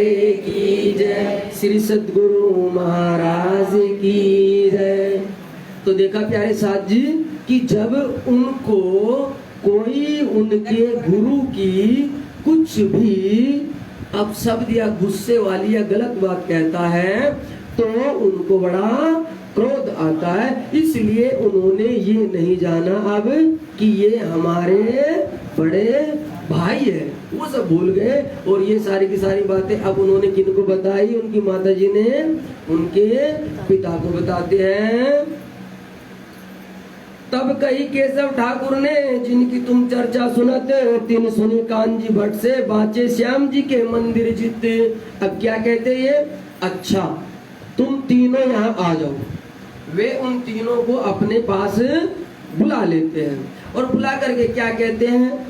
प्यारे की जय, श्री सद्गुरु महाराज की जय। तो देखा प्यारे साथ जी कि जब उनको कोई उनके गुरु की कुछ भी अपशब्द या गुस्से वाली या गलत बात कहता है तो उनको बड़ा क्रोध आता है। इसलिए उन्होंने ये नहीं जाना अब कि ये हमारे बड़े भाई है, वो सब भूल गए। और ये सारी की सारी बातें अब उन्होंने किनको बताई, उनकी माता जी ने उनके पिता को बताते हैं। तब कही केशव ठाकुर ने, जिनकी तुम चर्चा सुनत, तीन सुनी कांजी भट्ट से, बाचे श्याम जी के मंदिर जीते। अब क्या कहते ये, अच्छा तुम तीनों यहाँ आ जाओ। वे उन तीनों को अपने पास बुला लेते हैं और बुला करके क्या कहते हैं,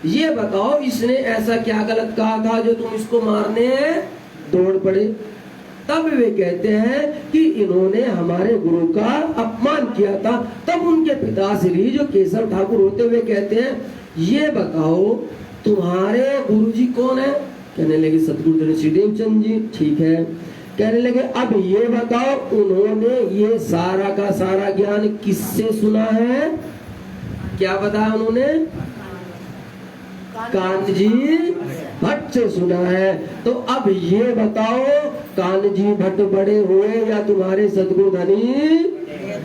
ये बताओ इसने ऐसा क्या गलत कहा था जो तुम इसको मारने दौड़ पड़े। तब वे कहते हैं कि इन्होंने हमारे गुरु का अपमान किया था। तब उनके पिताश्री जो केशव ठाकुर होते हुए कहते हैं, ये बताओ तुम्हारे गुरुजी कौन है। कहने लगे सतगुरु श्री देवचंद जी। ठीक है। कहने लगे अब ये बताओ उन्होंने ये सारा का सारा ज्ञान किससे सुना है। क्या बताया उन्होंने, कान्जी भट्ट से सुना है। तो अब ये बताओ कान्जी भट्ट बड़े हुए या तुम्हारे सदगुरु धनी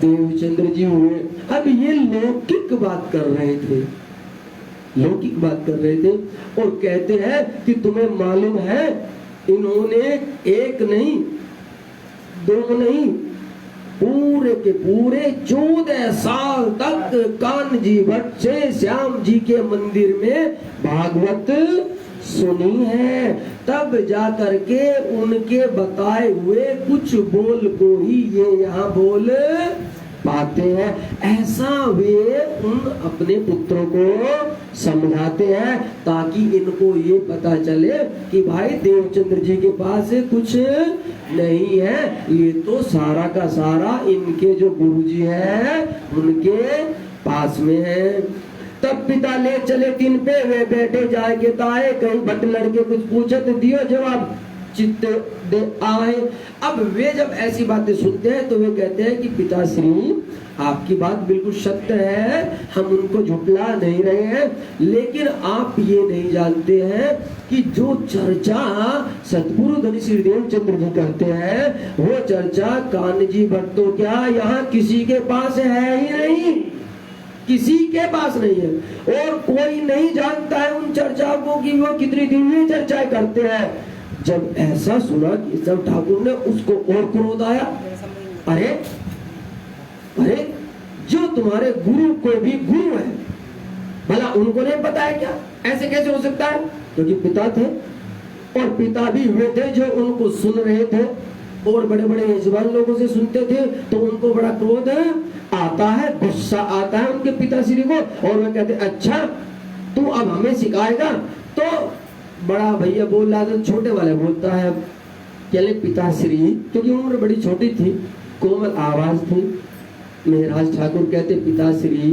देवचंद्र जी हुए। अब ये लौकिक बात कर रहे थे, लौकिक बात कर रहे थे और कहते हैं कि तुम्हें मालूम है इन्होंने एक नहीं दो नहीं पूरे के पूरे 14 साल तक कान्जी भट्ट से श्याम जी के मंदिर में भागवत सुनी है। तब जा करके उनके बताए हुए कुछ बोल को ही ये यहाँ बोल पाते हैं। ऐसा वे उन अपने पुत्रों को समझाते हैं ताकि इनको ये पता चले कि भाई देवचंद्र जी के पास कुछ नहीं है, ये तो सारा का सारा इनके जो गुरुजी है उनके पास में है। तब पिता ले चले तीन पे, वे बैठे जाए के ताए, कहीं भट्ट लड़के कुछ पूछे तो दियो जवाब चित्त दे आए। अब वे जब ऐसी बातें सुनते हैं तो वे कहते हैं कि पिताश्री आपकी बात बिल्कुल सत्य है, हम उनको झुठला नहीं रहे हैं, लेकिन आप ये नहीं जानते हैं कि जो चर्चा सतगुरु धनी श्री देवचंद्र जी करते हैं वो चर्चा कान्जी भट्ट तो क्या यहाँ किसी के पास है ही नहीं, किसी के पास नहीं है। और कोई नहीं जानता है उन चर्चाओं को कि वो कितनी दिव्य चर्चाएं करते हैं। जब ऐसा सुना केशव ठाकुर ने, उसको और क्रोध आया। अरे अरे जो तुम्हारे गुरु को भी गुरु है, भला उनको नहीं पता है क्या, ऐसे कैसे हो सकता है। क्योंकि पिता थे और पिता भी हुए थे जो उनको सुन रहे थे और बड़े बड़े यजमान लोगों से सुनते थे तो उनको बड़ा क्रोध आता है, गुस्सा आता है उनके पिताश्री को। और वे कहते अच्छा तू अब हमें सिखाएगा। तो बड़ा भैया बोल रहा था, छोटे वाले बोलता है चले पिताश्री, क्योंकि उम्र बड़ी छोटी थी, कोमल आवाज थी। मेहराज ठाकुर कहते पिताश्री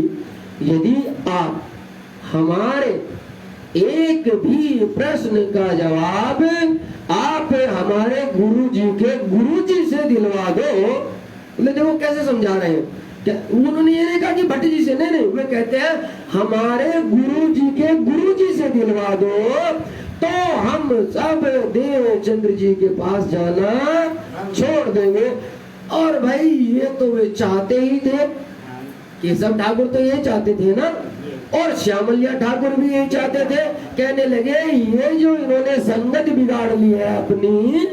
यदि आप हमारे एक भी प्रश्न का जवाब आप हमारे गुरुजी के गुरुजी से दिलवा दो। बोले देखो कैसे समझा रहे हैं, क्या उन्होंने ये नहीं कहा कि भट्ट जी से, नहीं, वे कहते हैं हमारे गुरुजी के गुरुजी से दिलवा दो तो हम सब देवचंद्र जी के पास जाना छोड़ देंगे। और भाई ये तो वे चाहते ही थे, केशव ठाकुर तो ये चाहते थे ना, और श्यामलिया ठाकुर भी यही चाहते थे। कहने लगे ये जो इन्होंने संगत बिगाड़ ली है अपनी,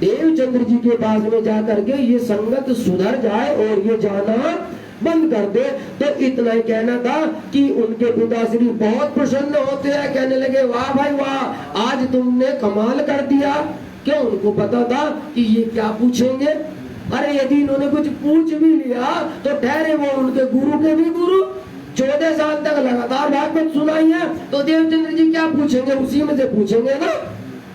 देवचंद्र जी के पास में जाकर के ये संगत सुधर जाए और ये जाना बंद कर दे। तो इतना ही कहना था कि उनके पिताश्री बहुत प्रसन्न होते हैं, कहने लगे वाह भाई वाह, आज तुमने कमाल कर दिया। क्यों, उनको पता था कि ये क्या पूछेंगे। अरे यदि इन्होंने कुछ पूछ भी लिया तो ठहरे वो उनके गुरु के भी गुरु, 14 साल तक लगातार भागवत सुनाई है, तो देवचंद्र जी क्या पूछेंगे, उसी में से पूछेंगे ना।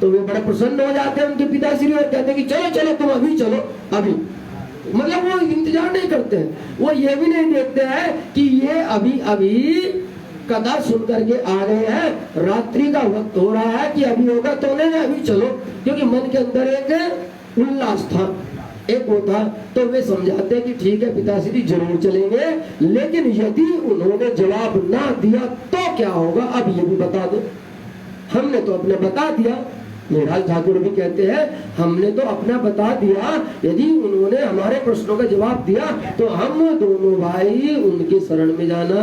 तो वे बड़े प्रसन्न हो जाते हैं उनके पिताश्री और कहते हैं कि चलो चलो तुम अभी चलो अभी। मतलब वो इंतजार नहीं करते हैं, वो ये भी नहीं देखते हैं कि ये अभी अभी कथा सुन करके आ गए हैं, रात्रि का वक्त हो रहा है कि अभी होगा तो नहीं, अभी चलो, क्योंकि मन के अंदर एक उल्लास था, एक वो था। तो वे समझाते कि ठीक है पिताश्री जरूर चलेंगे, लेकिन यदि उन्होंने जवाब ना दिया तो क्या होगा, अब ये भी बता दो। हमने तो अपने बता दिया, निराज ठाकुर भी कहते हैं हमने तो अपना बता दिया, यदि उन्होंने हमारे प्रश्नों का जवाब दिया तो हम दोनों भाई उनके शरण में जाना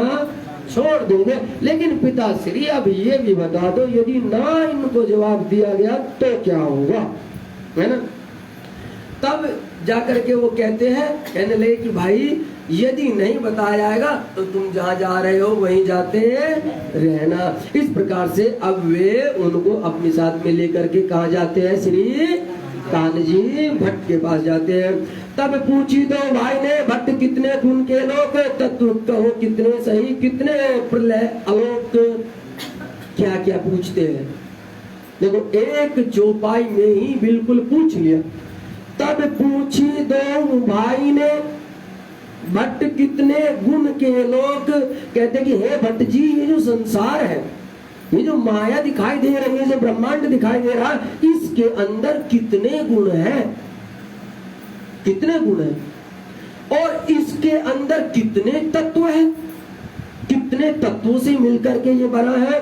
छोड़ देंगे। लेकिन पिताश्री अब ये भी बता दो, यदि ना इनको जवाब दिया गया तो क्या होगा, है ना। तब जाकर के वो कहते हैं, कहने लगे कि भाई यदि नहीं बताया जाएगा तो तुम जहाँ जा रहे हो वहीं जाते रहना। इस प्रकार से अब वे उनको अपने साथ में लेकर के कहाँ जाते हैं, श्री कान्हजी भट्ट के पास जाते हैं। तब पूछी दो भाई ने, भट्ट कितने गुण के लोग, तत्व कहो कितने सही, कितने प्रलय आलोक, क्या क्या पूछते हैं। देखो एक चौपाई में ही बिल्कुल पूछ लिया। तब पूछी दो भाई ने, भट्ट कितने गुण के लोग, कहते कि हे भट्ट जी ये जो संसार है, ये जो माया दिखाई दे रही है, जो ब्रह्मांड दिखाई दे रहा है, इसके अंदर कितने गुण हैं, कितने गुण हैं, और इसके अंदर कितने तत्व हैं, कितने तत्वों से मिलकर के ये बना है,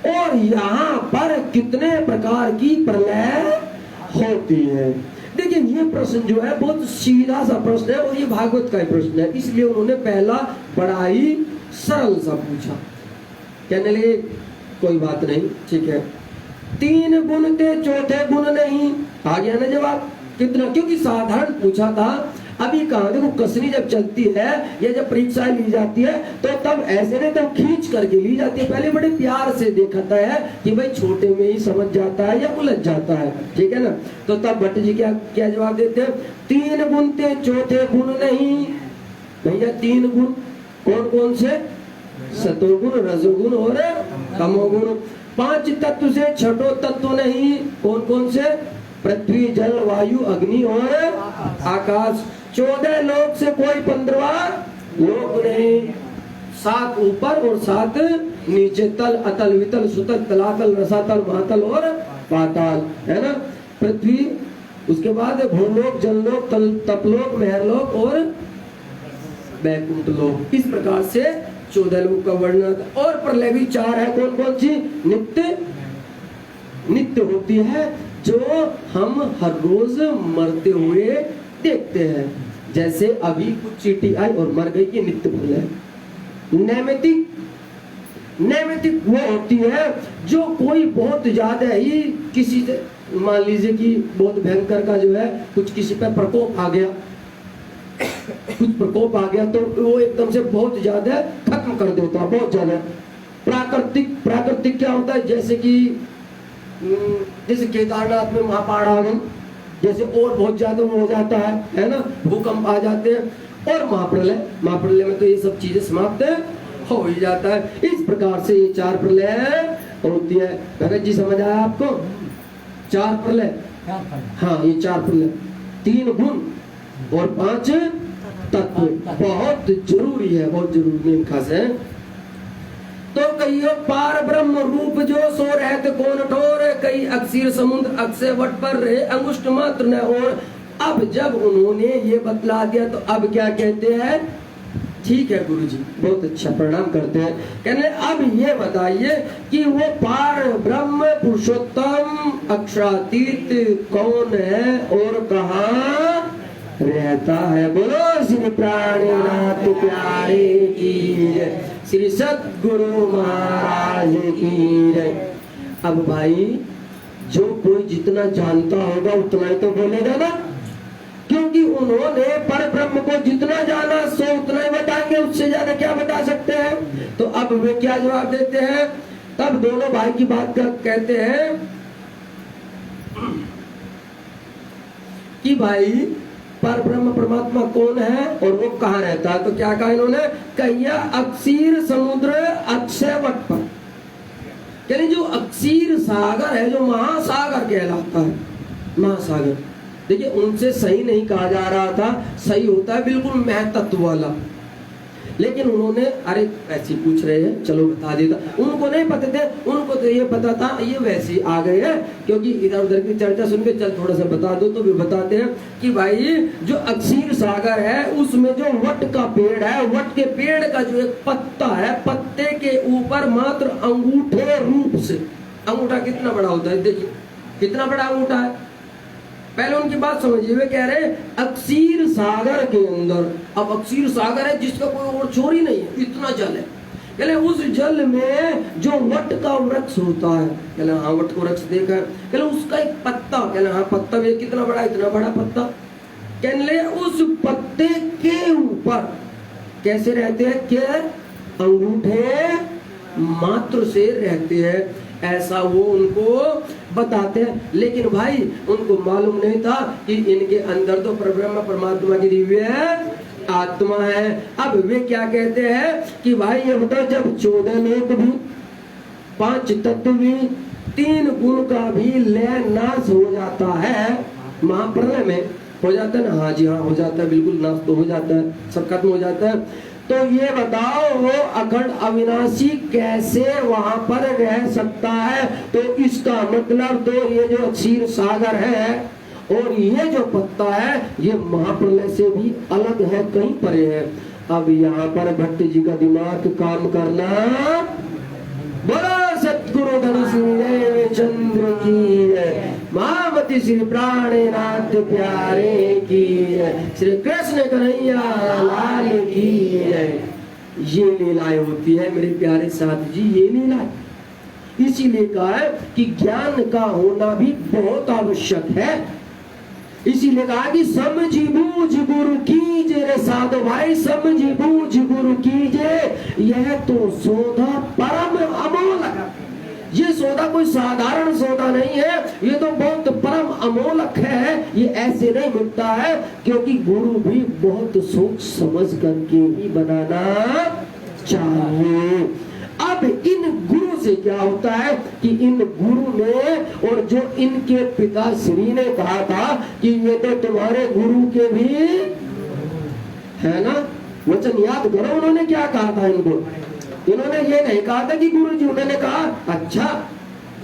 और यहाँ पर कितने प्रकार की प्रलय होती है। देखिए ये प्रश्न जो है बहुत सीधा सा प्रश्न है, और ये भागवत का ही प्रश्न है, इसलिए उन्होंने पहला बड़ा ही सरल सा पूछा। कहने लगे कोई बात नहीं, ठीक है, तीन गुण थे चौथे गुण नहीं, आ गया ना जवाब। कितना, क्योंकि साधारण पूछा था। अभी कहा देखो कसनी जब चलती है या जब परीक्षाएं ली जाती है तो तब ऐसे नहीं, तब खींच करके ली जाती है। पहले बड़े प्यार से देखता है कि भाई छोटे में ही समझ जाता है या उलझ जाता है, ठीक है ना। तो तब भट्ट जी क्या क्या जवाब देते हैं, तीन गुण थे चौथे गुण नहीं। भैया तीन गुण कौन कौन से, सतोगुण रजोगुण और तमोगुण। पांच तत्व से छठो तत्व नहीं, कौन कौन से, पृथ्वी जल वायु अग्नि और आकाश। 14 लोक से कोई 15वां लोक नहीं, 7 ऊपर और 7 नीचे, तल अतल वितल सुतल तलातल रसातल महातल और पाताल, है ना। पृथ्वी, उसके बाद भूलोक जललोक तपलोक महरलोक और वैकुंठ लोक। इस प्रकार से 14 लोक का वर्णन। और प्रलय भी 4 है, कौन कौन सी, नित्य, नित्य होती है जो हम हर रोज मरते हुए देखते हैं। जैसे अभी कुछ चींटी आई और मर गई, ये नित्य प्रलय। नैमितिक, नैमितिक वो होती है जो कोई बहुत ज्यादा ही किसी से, मान लीजिए कि बहुत भयंकर का जो है कुछ किसी पर प्रकोप आ गया, कुछ प्रकोप आ गया तो वो एकदम से बहुत ज्यादा खत्म कर देता है, बहुत ज्यादा। प्राकृतिक, प्राकृतिक क्या होता है, जैसे कि जैसे केदारनाथ में महापहाड़ आ गई, जैसे और बहुत ज्यादा हो जाता है ना, भूकंप आ जाते हैं। और महाप्रलय, महाप्रलय में तो ये सब चीजें समाप्त हो ही जाता है। इस प्रकार से ये 4 प्रलय होती है। भगत जी समझ आया आपको, 4 प्रलय, हाँ ये 4 प्रलय, 3 गुण और 5 तत्व, बहुत जरूरी है, बहुत जरूरी नियम खास है। तो कहियो पार ब्रह्म रूप जो सो रहत कौन ठोर, कई अक्षीर समुद्र अक्षय वट पर रहे अंगुष्ठ मात्र न और। अब जब उन्होंने ये बतला दिया तो अब क्या कहते हैं, ठीक है गुरुजी, बहुत अच्छा, प्रणाम करते हैं। कहने अब ये बताइए कि वो पार ब्रह्म पुरुषोत्तम अक्षरातीत कौन है और कहाँ रहता है। बोलो श्री प्राणनाथ प्यारे की जय, श्री सद्गुरु महाराज की जय। अब भाई जो कोई जितना जानता होगा उतना ही तो बोलेगा ना, क्योंकि उन्होंने पर ब्रह्म को जितना जाना सो उतना ही बताएंगे, उससे ज्यादा क्या बता सकते हैं। तो अब वे क्या जवाब देते हैं, तब दोनों भाई की बात कर कहते हैं कि भाई पर ब्रह्म परमात्मा कौन है और वो कहाँ रहता है। तो क्या कहा इन्होंने, कहिया अक्षीर समुद्र अक्षय वट पर, यानी जो अक्षीर सागर है, जो महासागर कहलाता है, महासागर। देखिए उनसे सही नहीं कहा जा रहा था, सही होता है बिल्कुल महतत्व वाला। लेकिन उन्होंने अरे ऐसे पूछ रहे हैं चलो बता देता, उनको नहीं पता थे, उनको तो ये पता था ये वैसे आ गए हैं, क्योंकि इधर उधर की चर्चा सुन के चल थोड़ा सा बता दो, तो भी बताते हैं कि भाई जो अक्षीर सागर है उसमें जो वट का पेड़ है, वट के पेड़ का जो एक पत्ता है, पत्ते के ऊपर मात्र अंगूठे रूप से, अंगूठा कितना बड़ा होता है, देखिए कितना बड़ा अंगूठा है। पहले उनकी बात समझिए, वे कह रहे अक्षीर सागर के अंदर, अब अक्षीर सागर है जिसका कोई और छोर ही नहीं है, इतना जल है। कहले उस जल में जो वट का वृक्ष होता है, कहले हाँ वट का वृक्ष देखा है, कहले उसका एक पत्ता, कहले हाँ पत्ता भी कितना बड़ा, इतना बड़ा पत्ता, कहले उस पत्ते के ऊपर कैसे रहते हैं, क्या अंगूठे मात्र से रहते हैं, ऐसा वो उनको बताते हैं। लेकिन भाई उनको मालूम नहीं था कि इनके अंदर तो परब्रह्म परमात्मा की दिव्य आत्मा है। अब वे क्या कहते हैं कि भाई ये बताओ, जब 14 लोक भी, 5 तत्व भी, 3 गुण का भी लय नाश हो जाता है, महाप्रलय में हो जाता है ना, हाँ जी हाँ हो जाता है, बिल्कुल नाश तो हो जाता है, सब खत्म हो जाता है। तो ये बताओ वो अखंड अविनाशी कैसे वहां पर रह सकता है, तो इसका मतलब तो ये जो क्षीर सागर है और ये जो पत्ता है ये महाप्रलय से भी अलग है, कहीं परे है। अब यहाँ पर भट्ट जी का दिमाग काम करना, बोलो सतगुरु धन श्री चंद्र की जय, महामती श्री प्राणनाथ प्यारे की जय, श्री कृष्ण कन्हैया लाल की जय। ये लीलाएं होती है मेरे प्यारे साथ जी, ये लीला। इसीलिए कहा है कि ज्ञान का होना भी बहुत आवश्यक है। इसीलिए कहा कि समझी बूझ गुरु कीजे रे साधु भाई, समझी बूझ गुरु कीजे, यह तो सौदा परम अमोलक। ये सौदा कोई साधारण सौदा नहीं है, ये तो बहुत परम अमोलक है, ये ऐसे नहीं मिलता है, क्योंकि गुरु भी बहुत सोच समझ करके ही बनाना चाहिए। अब इन गुरु से क्या होता है कि इन गुरु ने, और जो इनके पिता श्री ने कहा था कि ये तो तुम्हारे गुरु के भी है ना, वचन याद करो उन्होंने क्या कहा था इनको। इन्होंने ये नहीं कहा था कि गुरु जी, उन्होंने कहा अच्छा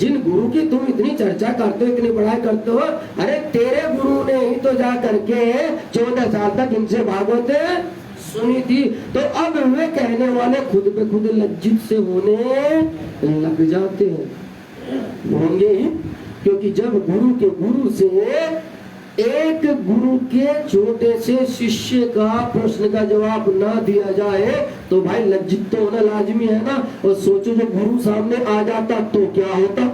जिन गुरु की तुम इतनी चर्चा करते हो, इतनी पढ़ाई करते हो, अरे तेरे गुरु ने ही तो जा करके 14 साल तक इनसे भागवत सुनी थी। तो अब वे कहने वाले खुद पे खुद लज्जित से होने लग जाते हैं, होंगे ही, क्योंकि जब गुरु के गुरु से एक गुरु के छोटे से शिष्य का प्रश्न का जवाब ना दिया जाए तो भाई लज्जित तो होना लाजमी है ना। और सोचो जो गुरु सामने आ जाता तो क्या होता,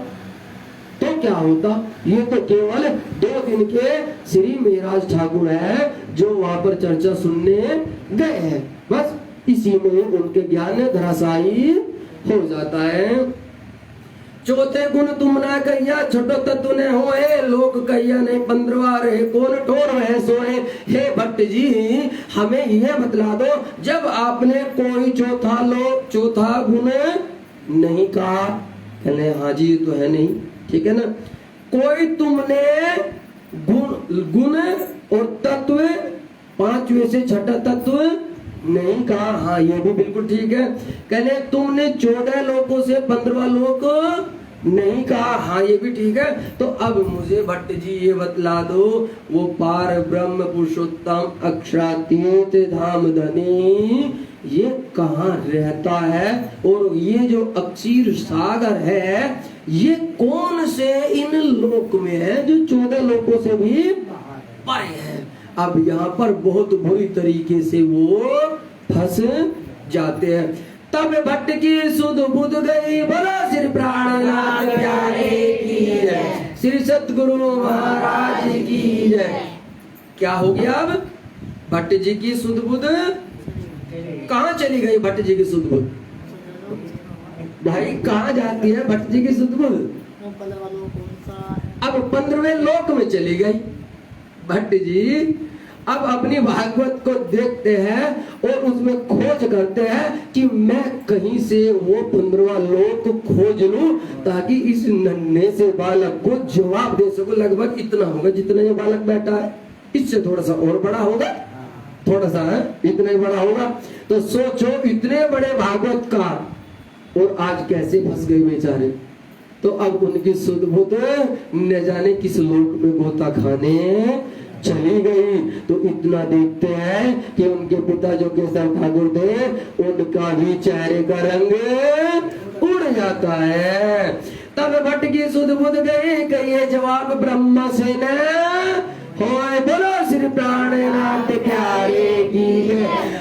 तो क्या होता। ये तो केवल 2 दिन के श्री मेहराज ठाकुर है जो वहां पर चर्चा सुनने गए हैं, बस इसी में उनके ज्ञान धराशायी हो जाता है। चौथे गुण तुम ना कहिया, छोटो तत्व ने होए, लोक कहिया नहीं 15वां रहे, कौन ठोर है सोए। हे भट्ट जी हमें यह बतला दो, जब आपने कोई चौथा गुण नहीं कहा, कहले हाँ जी ये तो है नहीं, ठीक है ना, कोई तुमने गुण और तत्व 5वें से छठा तत्व नहीं कहा, हाँ ये भी बिल्कुल ठीक है। कहले तुमने 14 लोकों से 15वां लोक नहीं कहा, हाँ ये भी ठीक है। तो अब मुझे भट्ट जी ये बतला दो, वो पार ब्रह्म पुरुषोत्तम अक्षरातीत धाम धनी ये कहाँ रहता है, और ये जो अक्षीर सागर है ये कौन से इन लोक में है जो 14 लोकों से भी परे है। अब यहाँ पर बहुत बुरी तरीके से वो फंस जाते हैं। तब भट्ट की सुध बुध गई, बोलो श्री प्राणनाथ प्यारे की जय, श्री सतगुरु महाराज की जय। क्या हो गया अब, भट्ट जी की सुध बुध कहाँ चली गई, भट्ट जी की सुध बुध भाई कहाँ जाती है भट्ट जी की सुध बुध, अब 15वें लोक में चली गई भट्ट जी। अब अपनी भागवत को देखते हैं और उसमें खोज करते हैं कि मैं कहीं से वो 15वां लोक खोज लूं ताकि इस नन्हे से बालक को जवाब दे सकूं। लगभग इतना होगा जितना ये बालक बैठा है, इससे थोड़ा सा और बड़ा होगा, थोड़ा सा है, इतना ही बड़ा होगा। तो सोचो इतने बड़े भागवतकार और आज कैसे फंस गए बेचारे। तो अब उनकी सुध बुध न जाने किस लोक में गोता खाने चली गई। तो इतना देखते हैं कि उनके पिता जो केशव ठाकुर थे उनका भी चेहरे का रंग उड़ जाता है। तब भट्ट की सुध बुध गई, कहिए जवाब ब्रह्मा से न होए, बोलो श्री प्राणनाथ प्यारे की।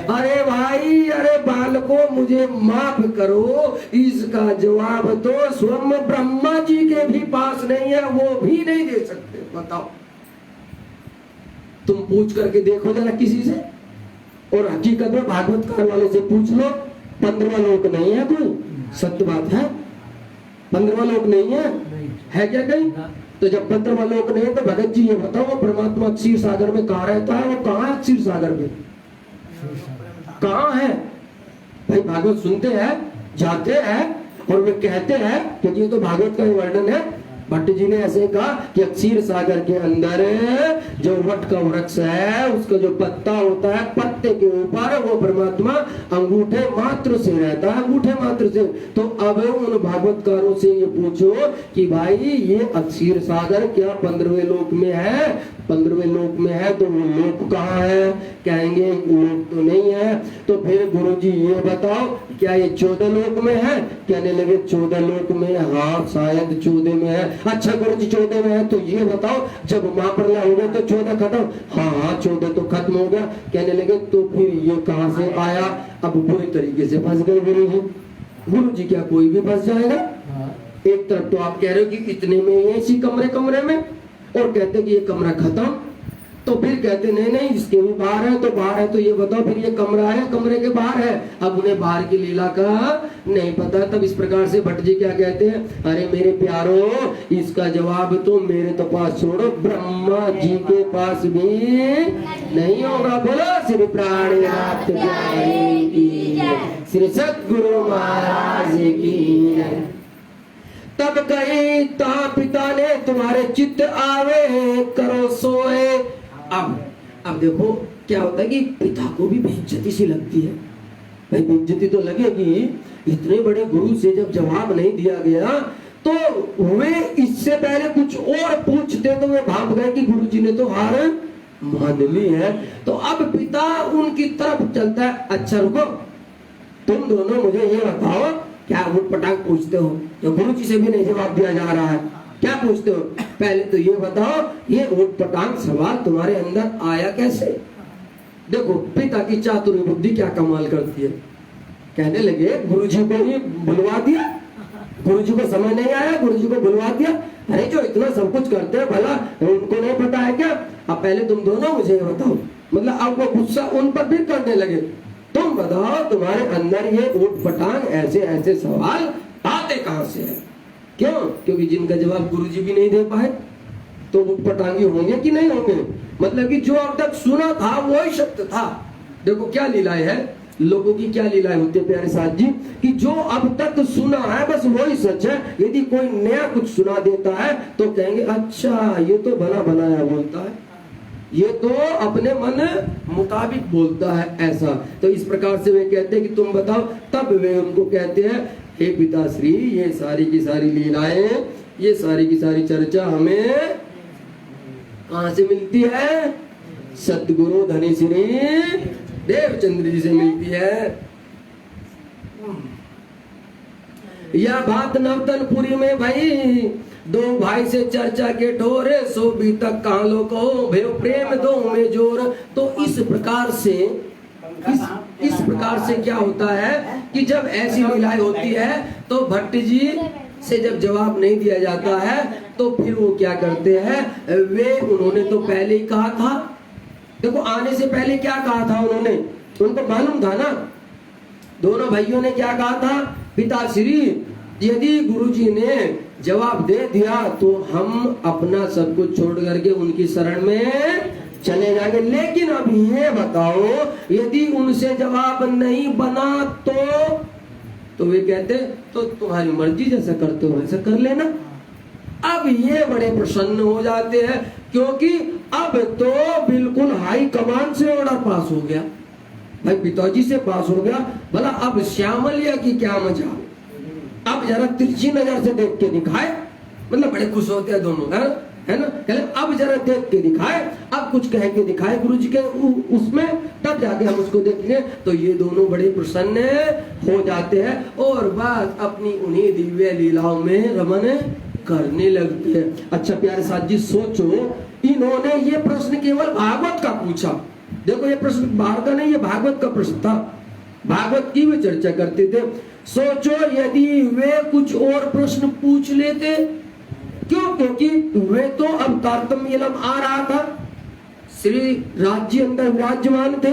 अरे भाई, अरे बालको मुझे माफ करो, इसका जवाब तो स्वयं ब्रह्मा जी के भी पास नहीं है, वो भी नहीं दे सकते। बताओ, तुम पूछ करके देखो जरा किसी से, और हकीकत में भागवतकार वाले से पूछ लो, 15वां लोक नहीं है कोई, सत्य बात है, 15वां लोक नहीं है क्या कहीं? तो जब 15वां लोक नहीं है तो भगत जी ये बताओ, परमात्मा क्षीर सागर में कहाँ रहता है? वो कहाँ है क्षीर सागर में? कहाँ है भाई? भागवत सुनते हैं, जाते हैं और वे कहते हैं, क्योंकि ये तो भागवत का ही वर्णन है। भट्ट जी ने ऐसे कहा कि क्षीर सागर के अंदर जो वट का वृक्ष है, उसका जो पत्ता होता है, पत्ते के ऊपर वो परमात्मा अंगूठे मात्र से रहता है, अंगूठे मात्र से। तो अब उन भागवतकारों से ये पूछो कि भाई ये क्षीर सागर क्या 15वें लोक में है? 15वें लोक में है तो वो लोक कहाँ है? कहेंगे लोक तो नहीं है। तो फिर गुरु जी ये बताओ, क्या ये 14 लोक में है? कहने लगे 14 लोक में, हाँ शायद 14 में है। अच्छा गुरु जी 14 में है तो ये बताओ, जब महाप्रलय हो गया तो 14 खत्म? हाँ 14 तो खत्म हो गया। कहने लगे तो फिर ये कहाँ से आया? अब बुरी तरीके से फंस गए गुरु जी। गुरु जी क्या कोई भी फंस जाएगा? एक तरफ तो आप कह रहे हो कि इतने में ये इसी कमरे में, और कहते कि ये कमरा खत्म, तो फिर कहते नहीं नहीं इसके भी बाहर है, तो बाहर है तो ये बताओ फिर ये कमरा है, कमरे के बाहर है। अब उन्हें बाहर की लीला का नहीं पता। तब इस प्रकार से भट्ट जी क्या कहते हैं, अरे मेरे प्यारो, इसका जवाब तो मेरे तो पास छोड़ो, ब्रह्मा जी के पास भी नहीं होगा। बोलो श्री प्राणनाथ प्यारे की, श्री सद्गुरु महाराज की। तब कही ता पिता ने, तुम्हारे चित्त आवे करो सोए। अब देखो क्या होता है कि पिता को भी बेइज्जती सी लगती है। भाई बेइज्जती तो लगेगी, इतने बड़े गुरु से जब जवाब नहीं दिया गया तो वे इससे पहले कुछ और पूछते तो वे भाग गए कि गुरु जी ने तो हार मान ली है। तो अब पिता उनकी तरफ चलता है, अच्छा रुको, तुम दोनों मुझे ये बताओ, क्या उठपटांग पूछते हो जो गुरु जी से भी नहीं जवाब दिया जा रहा है? क्या पूछते हो? पहले तो ये बताओ, ये उठपटांग सवाल तुम्हारे अंदर आया कैसे? देखो पिता की चातुर्य बुद्धि क्या कमाल करती है। कहने लगे गुरु जी को ही बुलवा दिया, गुरु जी को समय नहीं आया, गुरु जी को बुलवा दिया। अरे जो इतना सब कुछ करते हैं भला उनको नहीं पता है क्या? अब पहले तुम दोनों मुझे बताओ, मतलब अब वो गुस्सा उन पर भी करने लगे, तुम बताओ तुम्हारे अंदर ये उठपटांग ऐसे ऐसे सवाल आते कहां से है? क्यों? क्योंकि जिनका जवाब गुरुजी भी नहीं दे पाए तो उठपटांगी होंगे कि नहीं होंगे? मतलब कि जो अब तक सुना था वही सत्य था। देखो क्या लीलाएं है, लोगों की क्या लीलाएं होती है प्यारे साथ जी, कि जो अब तक सुना है बस वही सच है। यदि कोई नया कुछ सुना देता है तो कहेंगे अच्छा ये तो बना बनाया बोलता है, ये तो अपने मन मुताबिक बोलता है, ऐसा। तो इस प्रकार से वे कहते हैं कि तुम बताओ। तब वे उनको कहते हैं, हे पिताश्री, ये सारी की सारी लीलाएं, ये सारी की सारी चर्चा हमें कहां से मिलती है? सतगुरु धनी श्री देवचंद्र जी से मिलती है। यह बात नवतनपुरी में भाई दो भाई से चर्चा के ठोरे, सो भी तक कालो को भेव प्रेम दो में जोर। तो इस प्रकार से क्या होता है कि जब ऐसी लीलाएं होती है तो भट्ट जी से जब जवाब नहीं दिया जाता है तो फिर वो क्या करते हैं, वे उन्होंने तो पहले ही कहा था, देखो आने से पहले क्या कहा था उन्होंने, उनको मालूम था ना, दोनों भाइयों ने क्या कहा था, पिताश्री यदि गुरुजी ने जवाब दे दिया तो हम अपना सब कुछ छोड़ करके उनकी शरण में चले जाएंगे। लेकिन अब ये बताओ, यदि उनसे जवाब नहीं बना तो वे कहते तो तुम्हारी मर्जी, जैसा करते हो वैसा कर लेना। अब ये बड़े प्रसन्न हो जाते हैं। क्योंकि अब तो बिल्कुल हाई कमान से ऑर्डर पास हो गया, भाई पिताजी से पास हो गया। भला अब श्यामलिया की क्या मजा, अब जरा तिरछी नजर से देख के दिखाए, मतलब बड़े खुश होते हैं दोनों, है ना। कहले अब जरा देख के दिखाए, अब कुछ कह के दिखाए गुरु जी के उसमें, तब जाके हम उसको देखेंगे। तो ये दोनों बड़े प्रसन्न हो जाते हैं और बस अपनी उन्हीं दिव्य लीलाओं में रमन करने लगते हैं। अच्छा प्यारे साथ जी सोचो, इन्होंने ये प्रश्न केवल भागवत का पूछा। देखो ये प्रश्न बाहर का नहीं, ये भागवत का प्रश्न था, भागवत की वे चर्चा करते थे। सोचो यदि वे कुछ और प्रश्न पूछ लेते, क्यों? क्योंकि वे तो अब तारतम्यम आ रहा था, श्री राज्य अंदर विराजमान थे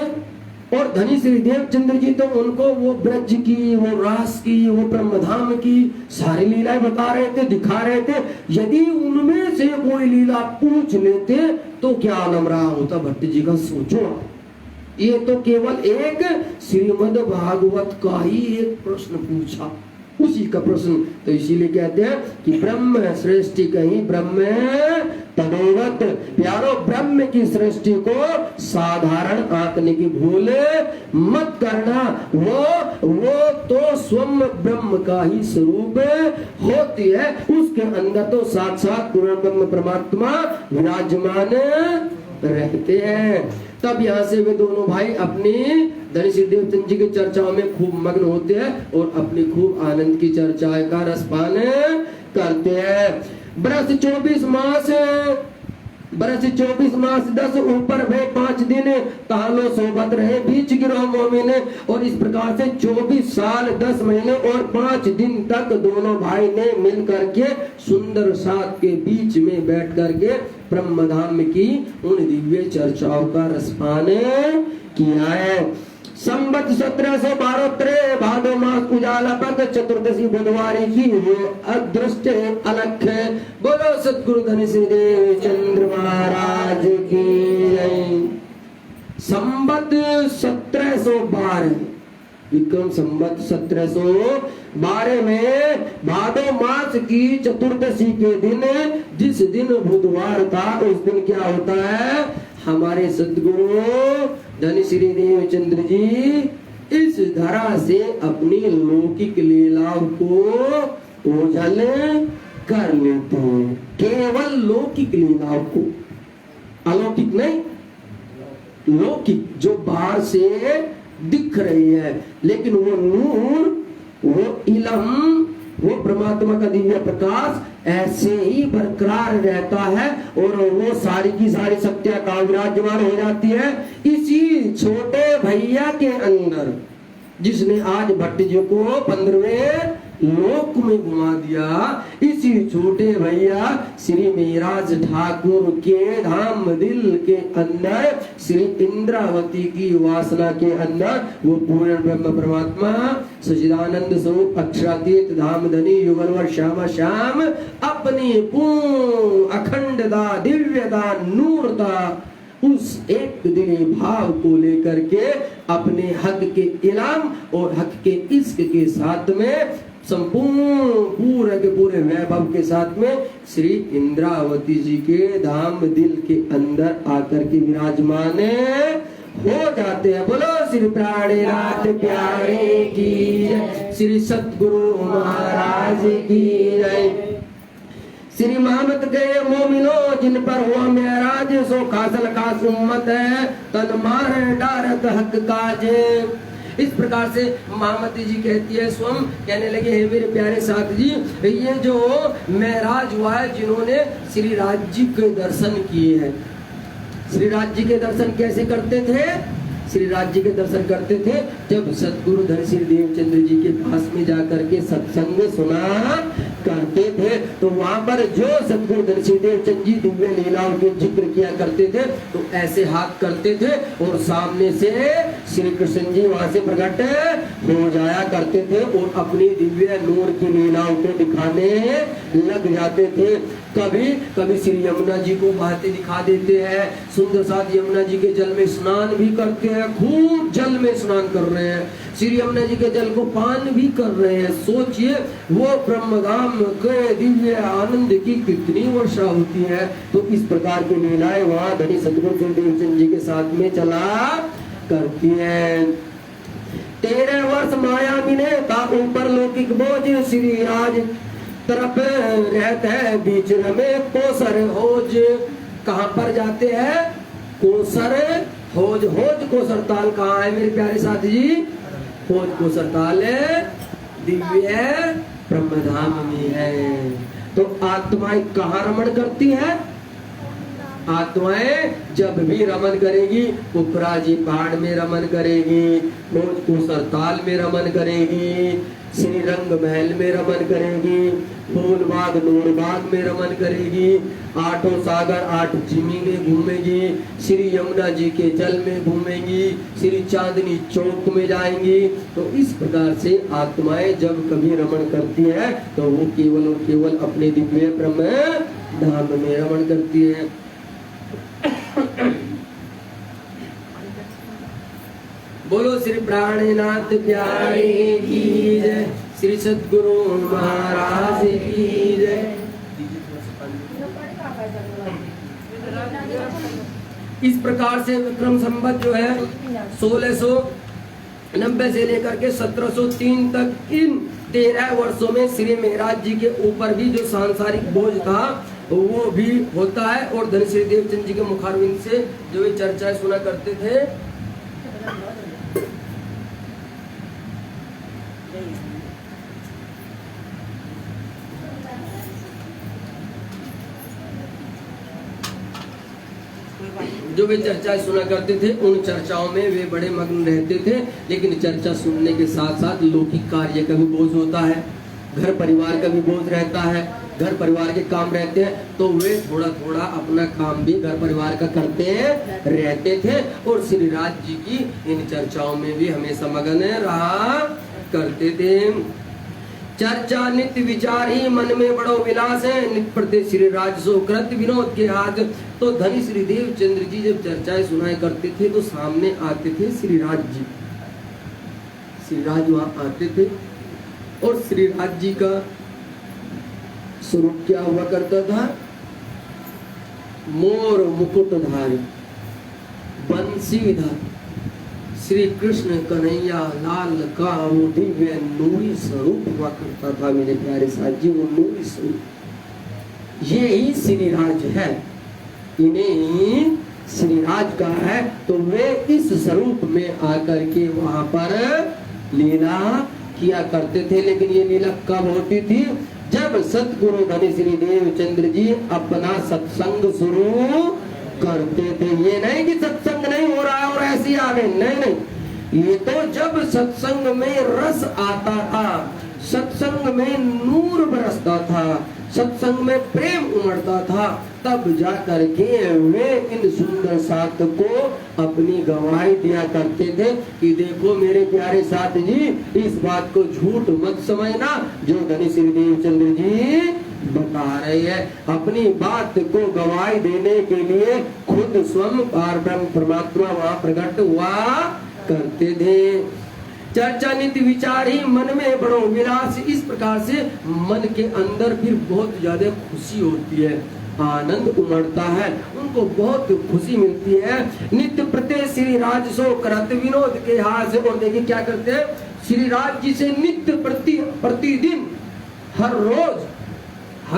और धनी श्री देवचंद्र जी तो उनको वो ब्रज की, वो रास की, वो ब्रह्मधाम की सारी लीलाएं बता रहे थे, दिखा रहे थे। यदि उनमें से कोई लीला पूछ लेते तो क्या आलम रहा होता भट्ट जी का, सोचो। ये तो केवल एक श्रीमद् भागवत का ही एक प्रश्न पूछा, उसी का प्रश्न। तो इसीलिए कहते हैं कि ब्रह्म सृष्टि कहीं ब्रह्म तदेवत। प्यारो ब्रह्म की सृष्टि को साधारण आंकने की भूल मत करना, वो तो स्वयं ब्रह्म का ही स्वरूप होती है, उसके अंदर तो साक्षात पूर्ण ब्रह्म परमात्मा विराजमान रहते हैं। तब यहाँ से वे दोनों भाई अपनी धनी श्री देवचंद जी की चर्चाओं में खूब मग्न होते हैं और अपनी खूब आनंद की चर्चाएं का रसपान करते हैं। बरस 24 मास, बरस 24 मास 10 ऊपर भय 5 दिन, तालो सोबत रहे बीच गिरो मोमिन। और इस प्रकार से 24 साल 10 महीने और 5 दिन तक दोनों भाई ने मिल करके सुंदर साथ के बीच में बैठ करके ब्रह्मधाम की उन दिव्य चर्चाओं का रसपान किया है। संबत 1712 भादो मास उजाला पद चतुर्दशी बुधवारी की वो अदृष्ट अलख। बोलो सतगुरु धनी श्री देवचंद्र महाराज की जय। संबत 1712 विक्रम संबत 1712 में भादो मास की चतुर्दशी के दिन, जिस दिन बुधवार था, उस दिन क्या होता है, हमारे सद्गुरु धनी श्री देवचंद्र जी इस धरा से अपनी लौकिक लीलाओं को ओझल कर लेते हैं। केवल लौकिक लीलाओं को, अलौकिक नहीं, लौकिक जो बाहर से दिख रही है, लेकिन वो नूर, वो इलम, वो परमात्मा का दिव्य प्रकाश ऐसे ही बरकरार रहता है और वो सारी की सारी शक्तियां का विराजमान हो जाती है इसी छोटे भैया के अंदर, जिसने आज भट्ट जी को 15वें लोक में घुमा दिया। इसी छोटे भैया श्री मेराज ठाकुर के धाम दिल के अंदर, श्री इंद्रावती की वासना के अंदर वो पूर्ण ब्रह्म परमात्मा सच्चिदानंद स्वरूप अक्षरातीत धाम धनी युगलवर श्यामा श्याम अपनी पूर्ण अखंडता, दिव्यता, नूरता, उस एक दिली भाव को लेकर के अपने हक के इलाम और हक के इश्क के साथ में संपूर्ण पूरे के पूरे वैभव के साथ में श्री इंद्रावती जी के धाम दिल के अंदर आकर के विराजमान हो जाते हैं। बोलो श्री प्राणनाथ प्यारे की जय, श्री सतगुरु महाराज की जय। श्री मामत गए मोमिनो जिन पर हुआ मेराज, सो खासल खास उम्मत है तन मार डारत हक काजे। इस प्रकार से महामती जी कहती है, स्वयं कहने लगे, हे मेरे प्यारे साथ जी, ये जो मेराज हुआ है, जिन्होंने श्री राज्य के दर्शन किए हैं। श्री राज्य के दर्शन कैसे करते थे? श्री राज्य के दर्शन करते थे जब सतगुरु धनी श्री देवचंद्र जी के पास में जाकर के सत्संग सुना करते थे, तो वहां पर जो सतगुरु धनी श्री देवचंद्र जी दिव्य लीलाओं के जिक्र किया करते थे, तो ऐसे हाथ करते थे और सामने से श्री कृष्ण जी वहां से प्रकट हो जाया करते थे और अपनी दिव्य नूर की लीलाओं को दिखाने लग जाते थे। कभी कभी श्री यमुना जी को बहते दिखा देते हैं, सुंदर साथ यमुना जी के जल में स्नान भी करते हैं, खूब जल में स्नान कर रहे हैं। श्री यमुना जी के जल को पान भी कर रहे हैं। सोचिए वो ब्रह्मधाम के दिव्य आनंद की कितनी वर्षा होती है। तो इस प्रकार की लीलाएं वहां धनी सतगुरु देवचंद जी के साथ में चला करती है। 13 वर्ष माया मिले था ऊपर लौकिक बोझ, श्री राज तरफ रहते हैं बीच में कोसर होज। कहां पर जाते हैं? कोसर होज। होज कोसर ताल कहाँ है मेरे प्यारे साथी जी? होज कोसर ताल दिव्य ब्रह्मधाम में है। तो आत्माएं कहाँ रमण करती है? आत्माएं जब भी रमन करेगी, उपराजी पहाड़ में रमन करेगी, होज कोसर ताल में रमन करेगी, श्री रंग महल में रमन करेगी, फूलबाग नूरबाग में रमन करेगी, आठों सागर 8 जिमी में घूमेगी, श्री यमुना जी के जल में घूमेगी, श्री चांदनी चौक में जाएंगी। तो इस प्रकार से आत्माएं जब कभी रमन करती है तो वो केवल और केवल अपने दिव्य ब्रह्म धाम में रमन करती है। बोलो श्री प्राणनाथ प्यारे की जय, श्री सद्गुरु महाराज की जय। इस प्रकार से विक्रम संवत जो है 1690 से लेकर के 1703 तक इन 13 वर्षों में श्री महाराज जी के ऊपर भी जो सांसारिक बोझ था वो भी होता है। और धन श्री देवचंद जी के मुखारविंद से जो वे चर्चाएं सुना करते थे। जो वे चर्चाएं सुना करते थे उन चर्चाओं में वे बड़े मग्न रहते थे। लेकिन चर्चा सुनने के साथ साथ लौकिक कार्य का भी बोझ होता है, घर परिवार का भी बोझ रहता है, घर परिवार के काम रहते हैं। तो वे थोड़ा थोड़ा अपना काम भी घर परिवार का करते रहते थे और श्री राज जी की इन चर्चाओं में भी हमेशा मगन रहा करते थे। चर्चा नित्य विचार ही मन में बड़ो विलास है, नित्य प्रति श्री राज सो कृत विनोद के हाथ। तो धनी श्री देवचंद्र जी जब चर्चाएं सुनाया करते थे तो सामने आते थे श्री राज जी। श्री राज वहां आते थे और श्री राज जी का स्वरूप क्या हुआ करता था? मोर मुकुटधारी बंसीधर श्री कृष्ण कन्हैया लाल का वो दिव्य नूरी स्वरूप हुआ करता था मेरे प्यारे साथ जी। वो नूरी स्वरूप ये ही श्री राज है, इन्हें श्री राज का है। तो वे इस स्वरूप में आकर के वहां पर लीला किया करते थे। लेकिन ये लीला कब होती थी? जब सतगुरु धनी श्री देवचंद्र जी अपना सत्संग शुरू करते थे। ये नहीं कि सत्संग नहीं हो रहा है और ऐसे आ गए, नहीं नहीं। ये तो जब सत्संग में रस आता था, सत्संग में नूर बरसता था, सत्संग में प्रेम उमड़ता था, तब जा करके वे इन सुंदर साथ को अपनी गवाही दिया करते थे कि देखो मेरे प्यारे साथ जी, इस बात को झूठ मत समझना जो धनी श्री देवचंद्र जी बता रहे हैं। अपनी बात को गवाही देने के लिए खुद स्वयं परब्रह्म परमात्मा वहां प्रकट हुआ करते थे। चर्चा नित्य विचार ही मन में बड़ो विलास। इस प्रकार से मन के अंदर फिर बहुत ज्यादा खुशी होती है, आनंद उमड़ता है, उनको बहुत खुशी मिलती है। नित्य प्रत्यय श्री राज सो करत विनोद के हाथ से। और देखिए क्या करते हैं श्री राज जी से नित्य प्रतिदिन हर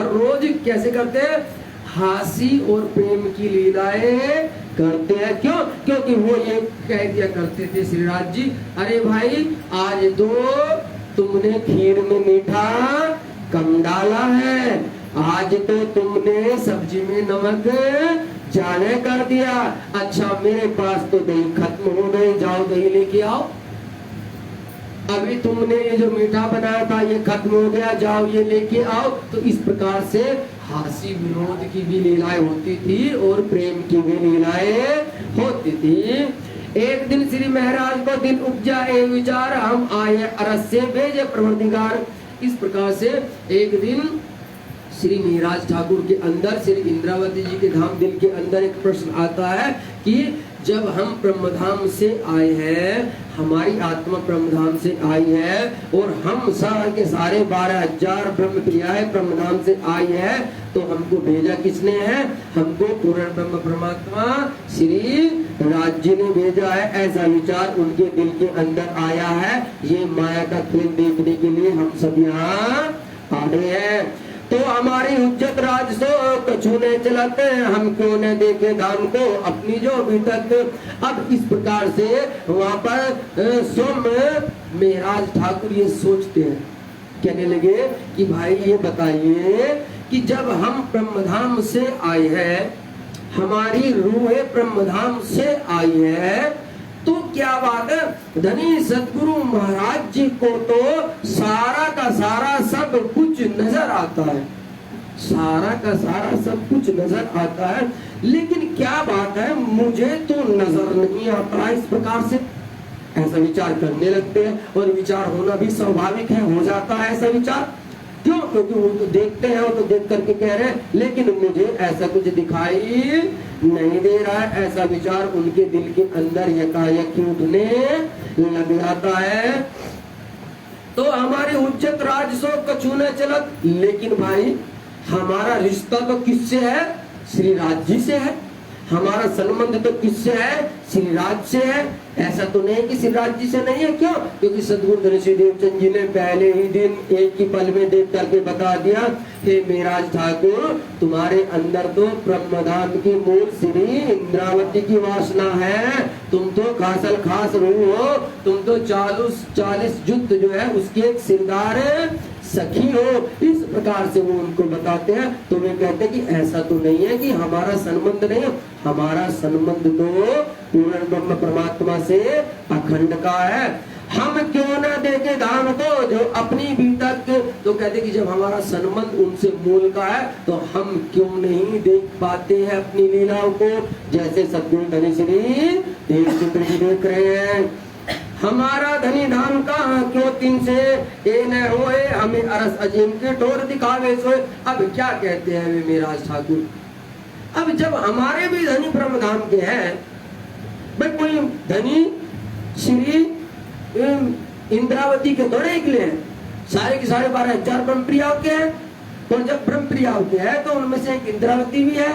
रोज कैसे करते हैं? हासी और प्रेम की लीलाएं करते हैं। क्यों? क्योंकि वो ये कह दिया करते थे श्री राज जी, अरे भाई आज तो तुमने खीर में मीठा कम डाला है, आज तो तुमने सब्जी में नमक ज्यादा कर दिया। अच्छा मेरे पास तो दही खत्म हो गई, जाओ दही लेके आओ। अभी तुमने ये जो मीठा बनाया था ये खत्म हो गया, जाओ ये लेके आओ। तो इस प्रकार से हास्य विनोद की भी लीलाएं होती थी और प्रेम की भी लीलाएं होती थी। एक दिन श्री महाराज को दिल उपजा ए विचार, हम आए अरस से भेजे प्रवर्तिगार। इस प्रकार से एक दिन श्री महाराज ठाकुर के अंदर श्री इंद्रावती जी के धाम दिल के अंदर एक प्रश्न आता है कि जब हम ब्रह्मधाम से आए हैं, हमारी आत्मा ब्रह्मधाम से आई है और हम सारे के सारे 12,000 ब्रह्म क्रियाएं ब्रह्मधाम से आई है, तो हमको भेजा किसने है? हमको पूर्ण ब्रह्म परमात्मा श्री राज जी ने भेजा है। ऐसा विचार उनके दिल के अंदर आया है। ये माया का खेल देखने के लिए हम सब यहाँ आए हैं। तो हमारी उज्जत राज सो कछु ने चलाते, हम क्यों न देखे धाम को अपनी जो अभी तक। अब इस प्रकार से वहां पर सोम मेहराज ठाकुर ये सोचते हैं, कहने लगे कि भाई ये बताइए कि जब हम ब्रह्मधाम से आए हैं, हमारी रूह ब्रह्मधाम से आई है, तो क्या बात है? धनी सदगुरु महाराज जी को तो सारा का सारा सब कुछ नजर आता है, सारा का सारा सब कुछ नजर आता है, लेकिन क्या बात है मुझे तो नजर नहीं आता है। इस प्रकार से ऐसा विचार करने लगते हैं, और विचार होना भी स्वाभाविक है, हो जाता है ऐसा विचार। क्यों? क्योंकि वो तो देखते हैं, वो तो देख करके कह रहे हैं, लेकिन मुझे ऐसा कुछ दिखाई नहीं दे रहा है। ऐसा विचार उनके दिल के अंदर यकायक उठने लग जाता है। तो हमारी उज्जत राजसो कछु न चलत, लेकिन भाई हमारा रिश्ता तो किससे है? श्री राज जी से है। हमारा संबंध तो किससे है? श्री राज से है। ऐसा तो नहीं कि श्री राज जी से नहीं है। क्यों? क्योंकि सदगुरु धनी श्री देवचंद जी ने पहले ही दिन एक ही पल में देख करके बता दिया, हे मेराज ठाकुर, तुम्हारे अंदर तो ब्रह्मधाम की मूल श्री इंद्रावती की वासना है। तुम तो खासल खास रूह हो, तुम तो 40 युद्ध जो है उसके एक सिरदार सखी हो। इस प्रकार से वो उनको बताते हैं। तो वे कहते हैं कि ऐसा तो नहीं है कि हमारा संबंध नहीं है, हमारा संबंध तो पूर्ण ब्रह्म परमात्मा से अखंड का है। हम क्यों ना देखे धाम को जो अपनी भी तक। तो कहते कि जब हमारा संबंध उनसे मूल का है, तो हम क्यों नहीं देख पाते हैं अपनी लीलाओं को, जैसे सदगुरु धनी श्री देवचंद्र जी देख रहे हैं। हमारा धनी धाम का क्यों तीन से ए न होए, हमें अरस अजीम के ठोर दिखावे सोए। अब क्या कहते हैं वे मेराज ठाकुर? अब जब हमारे भी धनी ब्रह्म धाम के हैं, भाई कोई धनी श्री इंद्रावती के थोड़े निकले हैं, सारे के सारे 12,000 ब्रह्म प्रिया के हैं। और जब ब्रह्म प्रिया के हैं तो उनमें से एक इंद्रावती भी है,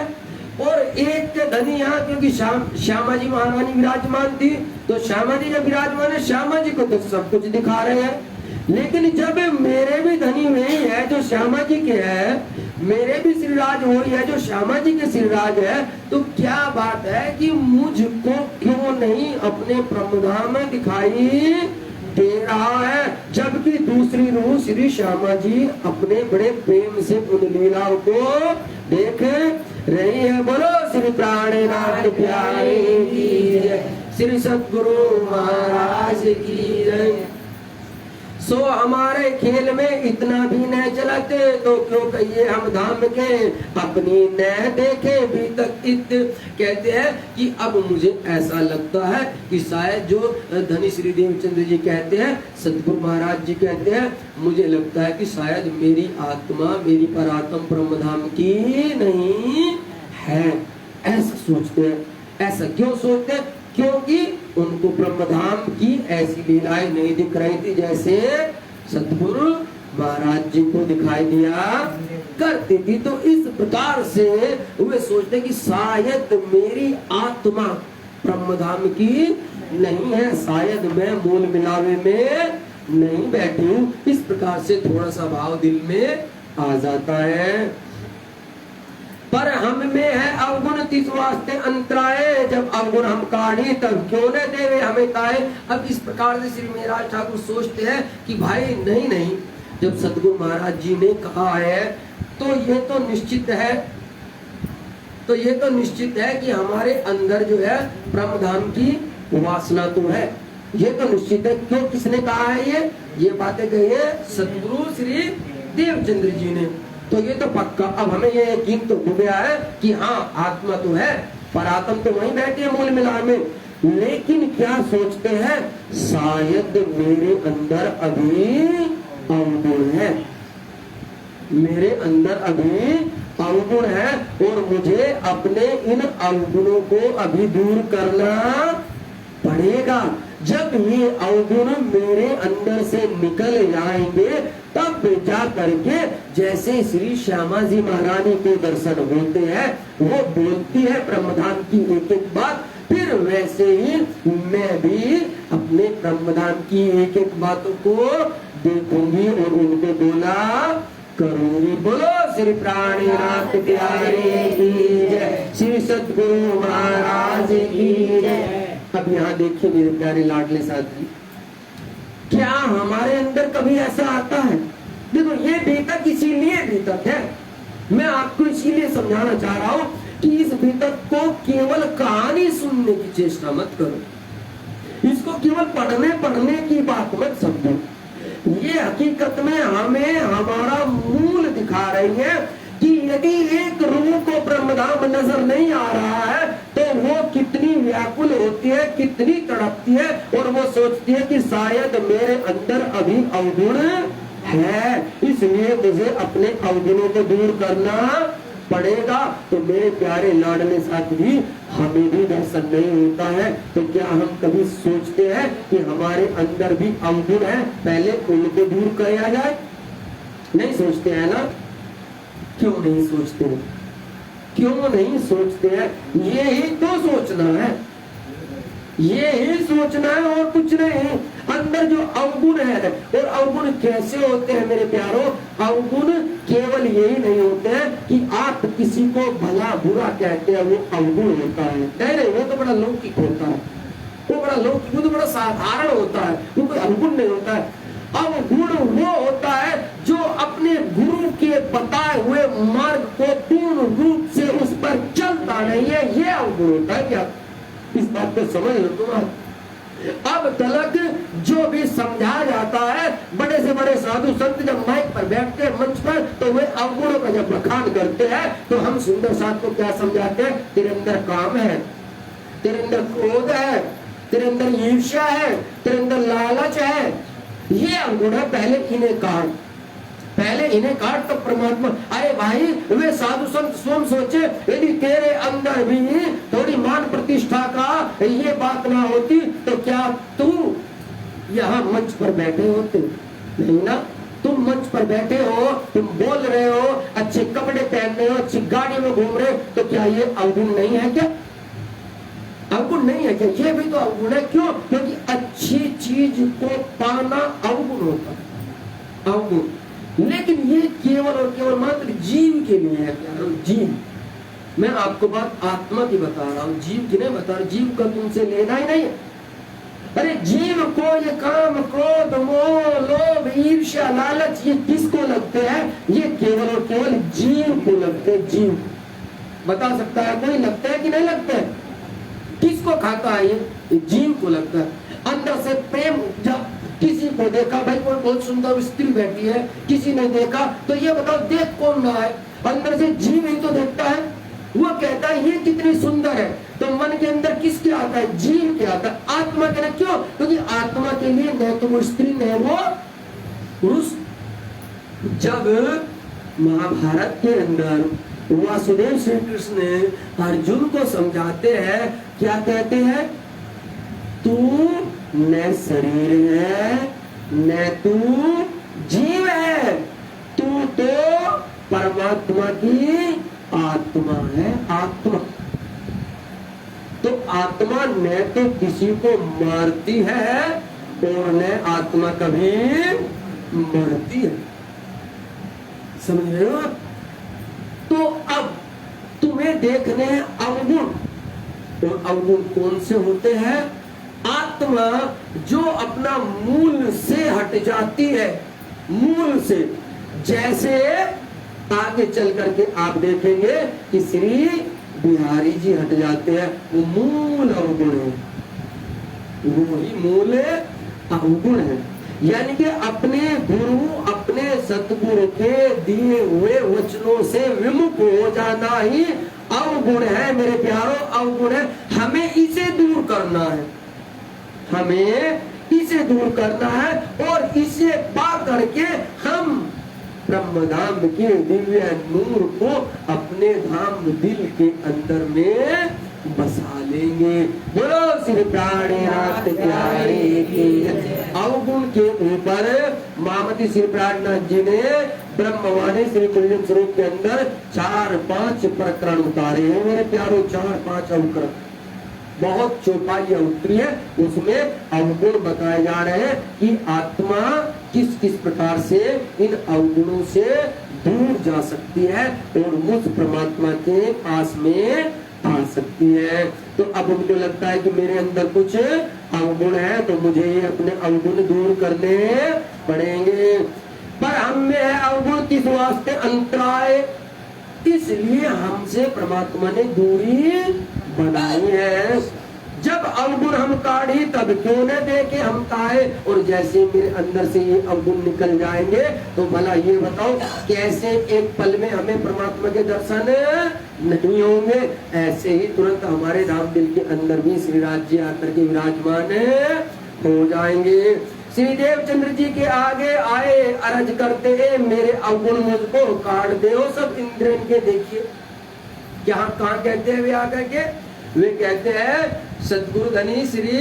और एक के धनी यहाँ क्योंकि श्यामा जी महारानी विराजमान थी, तो श्यामा जी जब विराजमान है, श्यामा जी को तो सब कुछ दिखा रहे हैं। लेकिन जब मेरे भी धनी वही है जो श्यामा जी के है, मेरे भी श्रीराज वही है जो श्यामा जी के श्रीराज है, तो क्या बात है कि मुझको क्यों नहीं अपने ब्रह्मधाम में दिखाई दे रहा है, जबकि दूसरी रूह श्री श्यामा जी अपने बड़े प्रेम से उन लीलाओं को देख रही है। बोलो श्री प्राणनाथ प्यारे की जय, श्री सद्गुरु महाराज की जय। सो हमारे खेल में इतना भी न चलते, तो क्यों कहिए हम धाम के अपनी न देखे भी तक इत। कहते हैं कि अब मुझे ऐसा लगता है कि शायद जो धनी श्री देवचंद्र जी कहते हैं, सदगुरु महाराज जी कहते हैं, मुझे लगता है कि शायद मेरी आत्मा मेरी परात्म ब्रह्मधाम की नहीं है। ऐसा सोचते हैं। ऐसा क्यों सोचते हैं? क्योंकि उनको ब्रह्मधाम की ऐसी लीलाएं नहीं दिख रही थी जैसे सदगुरु महाराज जी को दिखाई दिया करती थी। तो इस प्रकार से वे सोचते कि शायद मेरी आत्मा ब्रह्मधाम की नहीं है, शायद मैं मूल मिलावे में नहीं बैठी हूँ। इस प्रकार से थोड़ा सा भाव दिल में आ जाता है। पर हम में है अवगुण तिस वास्ते अंतराए, जब अवगुण हम काढ़ी तब क्यों न देवे हमें ताए। अब इस प्रकार से श्री मेहराज ठाकुर सोचते हैं कि भाई नहीं, जब सदगुरु महाराज जी ने कहा है तो ये तो निश्चित है, तो ये तो निश्चित है कि हमारे अंदर जो है ब्रह्मधाम की वासना तो है, ये तो निश्चित है। क्यों? किसने कहा है? ये बातें कही है सदगुरु श्री देवचंद्र जी ने। तो ये तो पक्का अब हमें ये यकीन तो हो गया है कि हाँ आत्मा तो है, पर आत्मा तो वहीं बैठी है मूल मिलान में। लेकिन क्या सोचते हैं? शायद मेरे अंदर अभी अवगुण है, मेरे अंदर अभी अवगुण है और मुझे अपने इन अवगुणों को अभी दूर करना पड़ेगा। जब ये अवगुण मेरे अंदर से निकल जाएंगे तब जा करके जैसे श्री श्यामा जी महारानी के दर्शन होते हैं, वो बोलती है ब्रह्मधाम की एक एक बात, फिर वैसे ही मैं भी अपने ब्रह्मधाम की एक एक बातों को देखूंगी और उनको बोला करूंगी। बोलो श्री प्राणनाथ प्यारे की जय, श्री सद्गुरु महाराज की जय। अब यहाँ देखिए मेरे प्यारे लाडले साथी, क्या हमारे अंदर कभी ऐसा आता है? देखो ये बीतक इसीलिए बीतक है, मैं आपको इसीलिए समझाना चाह रहा हूँ कि इस बीतक को केवल कहानी सुनने की चेष्टा मत करो, इसको केवल पढ़ने की बात मत समझो। ये हकीकत में हमें हमारा मूल दिखा रही है कि यदि एक रूह को ब्रह्मधाम नजर नहीं आ रहा है तो वो कितनी व्याकुल होती है, कितनी तड़पती है और वो सोचती है कि शायद मेरे अंदर अभी अवगुण है, इसलिए मुझे अपने अवगुणों को दूर करना पड़ेगा। तो मेरे प्यारे लाडले साथी, हमें भी दर्शन नहीं होता है तो क्या हम कभी सोचते हैं कि हमारे अंदर भी अवगुण है, पहले उनको दूर किया जाए? नहीं सोचते हैं ना? क्यों नहीं सोचते? क्यों नहीं सोचते हैं? ये ही तो सोचना है, ये ही सोचना है और कुछ नहीं। अंदर जो अवगुण है, और अवगुण कैसे होते हैं मेरे प्यारो? अवगुण केवल यही नहीं होते हैं कि आप किसी को भला बुरा कहते हैं, वो अवगुण होता है। नहीं, वो तो बड़ा लौकिक होता है, वो बड़ा लौकिक, वो तो बड़ा साधारण होता है, वो कोई अवगुण नहीं होता है। अवगुण वो होता है जो अपने गुरु के बताए हुए मार्ग को पूर्ण रूप से उस पर चलता नहीं है, ये अवगुण होता है। क्या इस बात को समझ लो तुम? अब तलक जो भी समझा जाता है, बड़े से बड़े साधु संत जब माइक पर बैठते हैं मंच पर, तो वे अवगुणों का जब बखान करते हैं तो हम सुंदर साथ को क्या समझाते हैं? तेरे अंदर काम है, तेरे अंदर क्रोध है, तेरे अंदर ईर्ष्या है, तेरे अंदर लालच है, ये अवगुण है। पहले इन्हें काट, पहले इन्हें काट तो परमात्मा। अरे भाई, वे साधु संत स्वयं सोचे यदि तेरे अंदर भी थोड़ी मान प्रतिष्ठा का ये बात ना होती तो क्या तू यहाँ मंच पर बैठे होते? नहीं ना। तुम मंच पर बैठे हो, तुम बोल रहे हो, अच्छे कपड़े पहन रहे हो, अच्छी गाड़ी में घूम रहे हो, तो क्या ये अवगुण नहीं है? क्या अवगुण नहीं है? क्या ये भी तो अवगुण है। क्यों? क्योंकि अच्छी चीज को पाना अवगुण होता है, अवगुण। लेकिन ये केवल और केवल मात्र जीव के लिए है प्यारो, जीव। मैं आपको बात आत्मा की बता रहा हूँ, जीव की नहीं बता रहा। जीव का तुमसे लेना ही नहीं है। अरे जीव को ये काम, क्रोध, मोह, लोभ, ईर्ष्या, लालच, ये किसको लगते हैं? ये केवल और केवल जीव को लगते हैं। जीव बता सकता है कोई लगता है कि नहीं लगता है? किसको खाता है ये? जीव को लगता है। अंदर से प्रेम, जब किसी को देखा, भाई कोई बहुत सुंदर स्त्री बैठी है, किसी ने देखा, तो ये बताओ देख कौन रहा है? अंदर से जीव ही तो देखता है। वो कहता है ये कितनी सुंदर है, तो मन के अंदर किसके आता है? जीव के आता है, आत्मा के। क्यों? क्योंकि आत्मा के लिए न तो वो स्त्री न वो पुरुष। जब महाभारत के अंदर वासुदेव श्री कृष्ण अर्जुन को समझाते हैं, क्या कहते हैं? तू न शरीर है न तू जीव है, तू तो परमात्मा की आत्मा है। आत्मा तो आत्मा न तो किसी को मारती है और न आत्मा कभी मरती है। समझ रहे हो? तो अब तुम्हें देखने हैं अवगुण, और अवगुण कौन से होते हैं? आत्मा जो अपना मूल से हट जाती है, मूल से। जैसे आगे चल करके आप देखेंगे कि श्री बिहारी जी हट जाते हैं, वो मूल अवगुण है, वो ही मूल अवगुण है। यानी कि अपने गुरु, अपने सतगुरु के दिए हुए वचनों से विमुख हो जाना ही अवगुण है मेरे प्यारो, अवगुण है। हमें इसे दूर करना है, हमें इसे दूर करना है, और इसे पा करके हम ब्रह्मधाम के दिव्य नूर को अपने धाम दिल के अंदर में बसा लेंगे। बोलो श्री प्राणनाथ प्यारे के। अवगुण के ऊपर महामती श्री प्राणनाथ जी ने ब्रह्मवाणी श्री कुंडलिनी स्वरूप के अंदर 4-5 प्रकरण उतारे हैं मेरे प्यारों, 4-5 अवकरण, बहुत चौपाई उतरी है। उसमें अवगुण बताए जा रहे हैं कि आत्मा किस किस प्रकार से इन अवगुणों से दूर जा सकती है और मुझ परमात्मा के पास में आ सकती है। तो अब मुझे लगता है कि मेरे अंदर कुछ अवगुण है, तो मुझे ये अपने अवगुण दूर करने पड़ेंगे। पर हम में है अवगुण किस वास्ते? अंतराय, इसलिए हमसे परमात्मा ने दूरी बनाई है। जब अवगुण हम काढ़ी तब क्यों न देखे हम ताए। और जैसे मेरे अंदर से ये अवगुण निकल जाएंगे तो भला ये बताओ कैसे एक पल में हमें परमात्मा के दर्शन नहीं होंगे। ऐसे ही तुरंत हमारे धाम दिल के अंदर भी श्री राज्य आकर के विराजमान हो जाएंगे। श्री देवचंद्र जी के आगे आए अर्ज करते मेरे अवगुण मुझको काट दे। सब इंद्रियन के देखिए क्या कहाँ कहते हैं वे आकर के, वे कहते हैं सतगुरु धनी श्री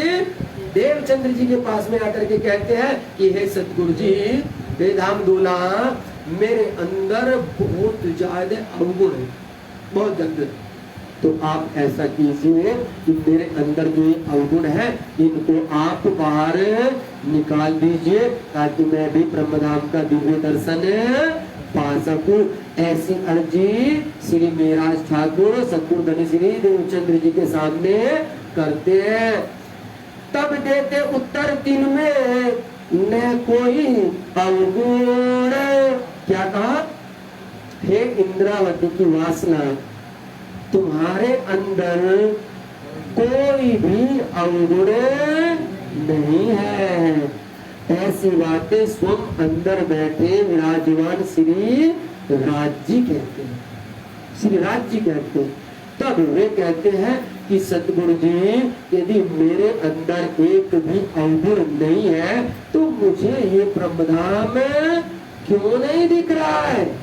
देवचंद्र जी के पास में आकर के कहते हैं कि हे सतगुरु जी, हे धाम दूल्हा, मेरे अंदर बहुत ज्यादा अवगुण है, बहुत ज्यादा। तो आप ऐसा कीजिए कि मेरे अंदर जो अवगुण है इनको आप बाहर निकाल दीजिए ताकि मैं भी ब्रह्मधाम का दिव्य दर्शन पा सकूं। ऐसी अर्जी श्री मेराज ठाकुर सतगुरु धनी श्री देवचंद्र जी के सामने करते हैं। तब देते उत्तर तीन में न कोई अवगुण। क्या कहा? हे इंद्रावती की वासना, तुम्हारे अंदर कोई भी अवगुण नहीं है। ऐसी बातें स्वयं अंदर बैठे विराजमान श्री राज्य कहते हैं, श्री राज्य कहते हैं। तब वे कहते हैं कि सतगुरु जी, यदि मेरे अंदर एक भी अवगुण नहीं है तो मुझे ये ब्रह्मधाम क्यों नहीं दिख रहा है?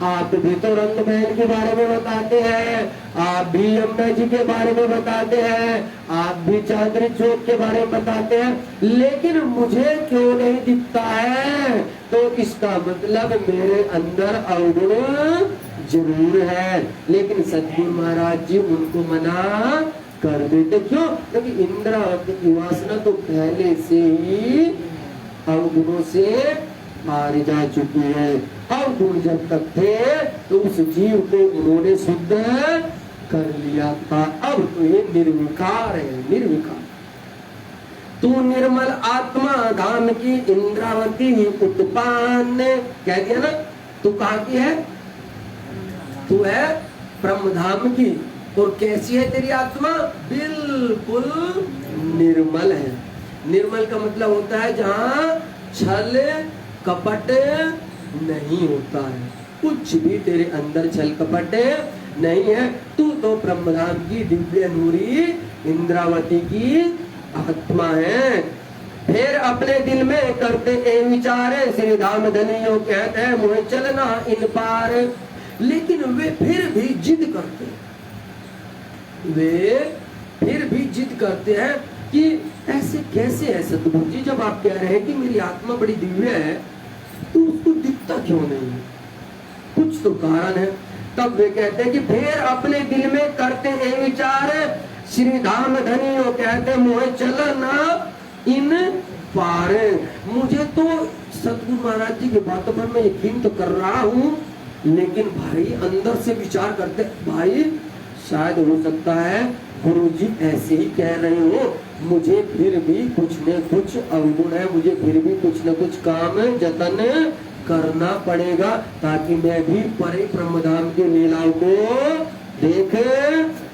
आप भी तो रंग महल के बारे में बताते हैं, आप भी यमुना जी के बारे में बताते हैं, आप भी चांदनी चौक के बारे में बताते हैं, लेकिन मुझे क्यों नहीं दिखता है? तो इसका मतलब मेरे अंदर अवगुण जरूर है। लेकिन सतगुरु महाराज जी उनको मना कर देते। क्यों? क्योंकि इंद्रावती की वासना तो पहले से ही अवगुणों से मारी जा चुकी है। अवगुण जब तक थे तो उस जीव को उन्होंने शुद्ध कर लिया था। अब तो ये निर्विकार है, निर्विकार। तू निर्मल आत्मा धाम की इंद्रावती उत्पन्न, कह दिया ना। तू कहाँ की है? तू है ब्रह्मधाम की। और कैसी है तेरी आत्मा? बिल्कुल निर्मल है। निर्मल का मतलब होता है जहाँ छल कपट नहीं होता है, कुछ भी तेरे अंदर छल कपट नहीं है। तू तो ब्रह्मधाम की दिव्य नूरी इंद्रावती की आत्मा है। फिर अपने दिल में करते ए विचार श्री धाम धनियों कहते हैं मुझे चलना इन पार। लेकिन वे फिर भी जिद करते हैं, वे फिर भी जिद करते हैं कि ऐसे कैसे है सतगुरु जी, जब आप कह रहे हैं कि मेरी आत्मा बड़ी दिव्य है तो उसको दिखता क्यों नहीं? कुछ तो कारण है। तब वे कहते हैं कि फिर अपने दिल में करते हैं विचार श्री धाम धनियों कहते मुझे चलना इन पार। मुझे तो सतगुरु महाराज जी की बातों पर मैं यकीन तो कर रहा हूँ, लेकिन भाई अंदर से विचार करते भाई शायद हो सकता है गुरु जी ऐसे ही कह रहे हो, मुझे फिर भी कुछ न कुछ अवगुण है, मुझे फिर भी कुछ न कुछ काम जतन करना पड़ेगा ताकि मैं भी परे ब्रह्मधाम के लीलाओं को देख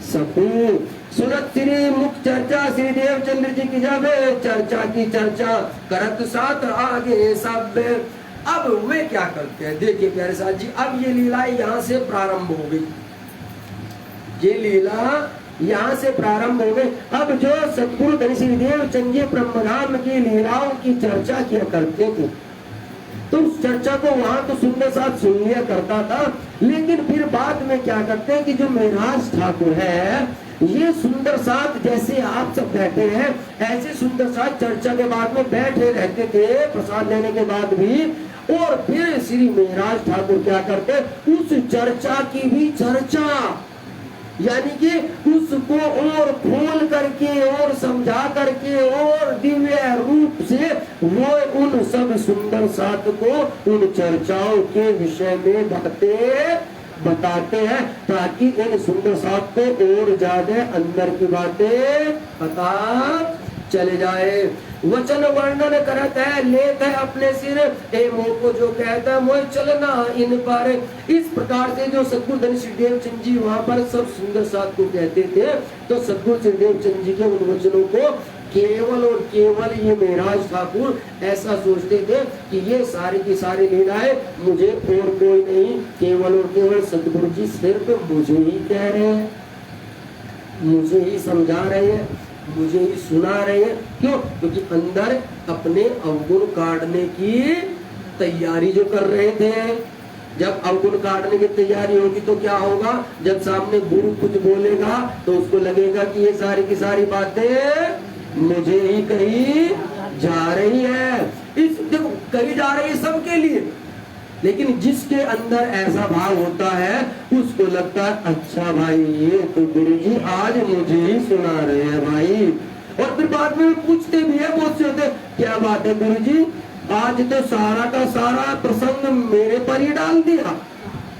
सकूं। सुनत श्री मुख चर्चा श्री देवचंद्र जी की जब चर्चा की चर्चा करत साथ आगे सब। अब वे क्या करते हैं? देखिए प्यारे साथ जी, अब ये लीला यहाँ से प्रारंभ हो गई, ये लीला यहाँ से प्रारंभ हो गई। अब जो सतगुरु धनी श्री देवचंद्र जी ब्रह्मधाम की लीलाओं की चर्चा किया करते थे, तो उस चर्चा को वहां तो सुंदर साथ सुन लिया करता था, लेकिन फिर बाद में क्या करते हैं कि जो महराज ठाकुर है, ये सुंदर साथ जैसे आप सब बैठे हैं ऐसे सुंदर साथ चर्चा के बाद में बैठे रहते थे प्रसाद लेने के बाद भी। और फिर श्री महराज ठाकुर क्या करते, उस चर्चा की भी चर्चा, यानी कि उसको और खोल करके और समझा करके और दिव्य रूप से वो उन सब सुंदर साथ को उन चर्चाओं के विषय में बातें बताते हैं, ताकि इन सुंदर साथ को और ज्यादा अंदर की बातें पता चले जाए। वचन वर्णन करत है, लेत है अपने सिर ए मोह को जो कहता है मोह चलना इन पर। इस प्रकार से जो सतगुरु धनी श्रीदेव चंद जी वहां पर सब सुंदर साथ को कहते थे, तो सतगुरु श्रीदेव चंद जी के उन वचनों को केवल और केवल ये महराज ठाकुर ऐसा सोचते थे कि ये सारी की सारी लीलाएं मुझे और कोई नहीं, केवल और केवल सतगुरु जी सिर्फ मुझे ही कह रहे हैं, मुझे ही समझा रहे हैं, मुझे ही सुना रहे हैं। क्यों? क्योंकि अंदर अपने अवगुण काटने की तैयारी जो कर रहे थे। जब अवगुण काटने की तैयारी होगी तो क्या होगा, जब सामने गुरु कुछ बोलेगा तो उसको लगेगा कि ये सारी की सारी बातें मुझे ही कही जा रही है। इस देखो कही जा रही है सबके लिए, लेकिन जिसके अंदर ऐसा भाव होता है उसको लगता है अच्छा भाई ये तो गुरु जी आज मुझे ही सुना रहे हैं भाई। और फिर बाद में पूछते भी है, बहुत से होते क्या बात है गुरु जी, आज तो सारा का सारा प्रसंग मेरे पर ही डाल दिया,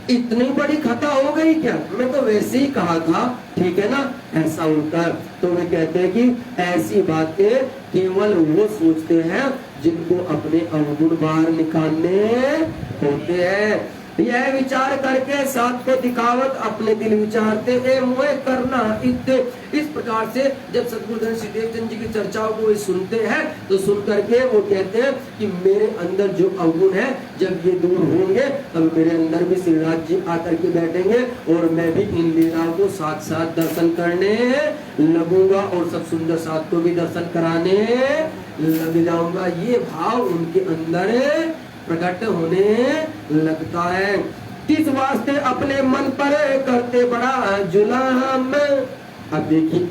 इतनी बड़ी खता हो गई क्या, मैं तो वैसे ही कहा था, ठीक है ना। ऐसा होता है। तो वे कहते हैं कि ऐसी बातें केवल वो सोचते हैं जिनको अपने अवगुण बाहर निकालने होते हैं। यह विचार करके साथ को दिखावत अपने दिल विचारते ए मोह करना इत्ते। इस प्रकार से जब सतगुरु धनी श्रीदेव चंद जी की चर्चाओं को वे सुनते हैं तो सुन करके वो कहते हैं कि मेरे अंदर जो अवगुण है जब ये दूर होंगे तब मेरे अंदर भी श्रीनाथ जी आकर के बैठेंगे और मैं भी इन लीलाओं को साथ साथ दर्शन करने लगूंगा और सब सुंदर साथ को भी दर्शन कराने लग जाऊंगा। ये भाव उनके अंदर प्रकट होने लगता है। किस वास्ते अपने मन पर करते बड़ा जुलाम। अब देखिए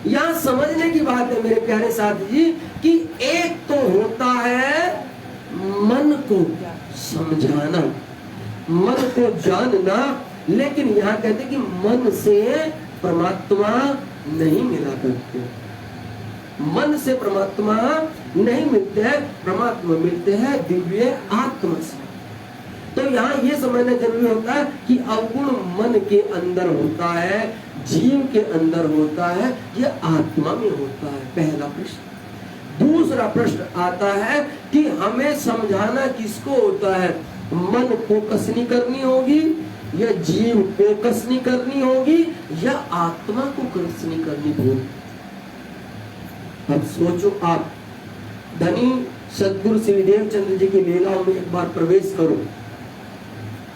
यहाँ समझने की बात है मेरे प्यारे साथी जी कि एक तो होता है मन को समझाना, मन को जानना, लेकिन यहाँ कहते कि मन से परमात्मा नहीं मिला करते, मन से परमात्मा नहीं मिलते हैं, परमात्मा मिलते हैं दिव्य आत्मा से। तो यहाँ ये समझना जरूरी होता है कि अवगुण मन के अंदर होता है, जीव के अंदर होता है, ये आत्मा में होता है। पहला प्रश्न। दूसरा प्रश्न आता है कि हमें समझाना किसको होता है, मन को कसनी करनी होगी या जीव को कसनी करनी होगी या आत्मा को कसनी करनी होगी। अब सोचो आप, धनी सतगुरु श्रीदेव चंद्र जी की लीलाओं में एक बार प्रवेश करो।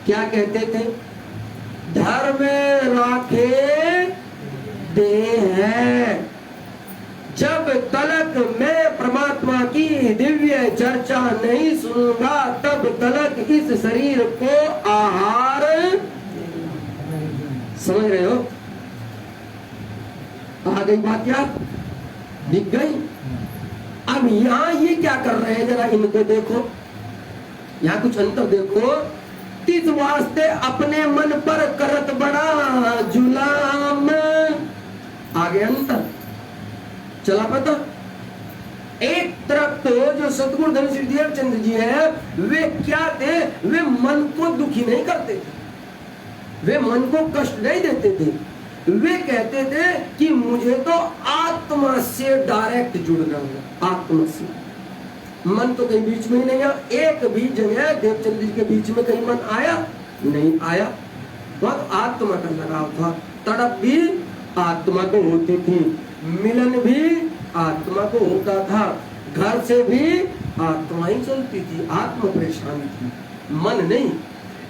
क्या कहते थे, धर्म राखे दे है। जब तलक मैं परमात्मा की दिव्य चर्चा नहीं सुनूंगा तब तलक इस शरीर को आहार, समझ रहे हो, आ गई बात यार, दिख गई। अब यहाँ ये क्या कर रहे हैं, जरा इनको देखो, यहाँ कुछ अंतर देखो। तिस वास्ते अपने मन पर करत बड़ा जुलाम, आगे अंतर चला पता। एक तरफ तो जो सतगुरु धनी श्रीदेव चंद्र जी है वे क्या थे, वे मन को दुखी नहीं करते थे, वे मन को कष्ट नहीं देते थे। वे कहते थे कि मुझे तो आत्मा से डायरेक्ट जुड़ना है, आत्मा से। मन तो कहीं बीच में ही नहीं आया, एक भी जगह देवचंद जी के बीच में कहीं मन आया नहीं आया। तो आत्मा का लगाव था, तड़प भी आत्मा को होती थी, मिलन भी आत्मा को होता था, घर से भी आत्मा ही चलती थी, आत्मा परेशानी थी, मन नहीं।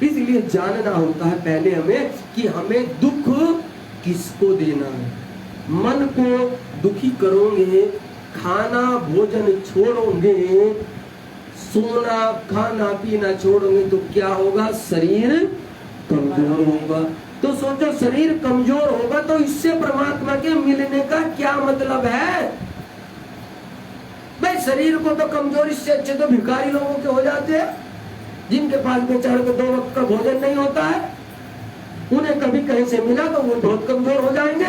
इसलिए जानना होता है पहले हमें कि हमें दुख किसको देना है। मन को दुखी करोगे, खाना भोजन छोड़ोगे, सोना खाना पीना छोड़ोगे तो क्या होगा? शरीर कमजोर होगा। तो सोचो शरीर कमजोर होगा तो इससे परमात्मा के मिलने का क्या मतलब है? भाई शरीर को तो कमजोर, इससे अच्छे तो भिखारी लोगों के हो जाते हैं जिनके पास बेचारे को 2 वक्त का भोजन नहीं होता है। उन्हें कभी कहीं से मिला तो वो बहुत कमजोर हो जाएंगे।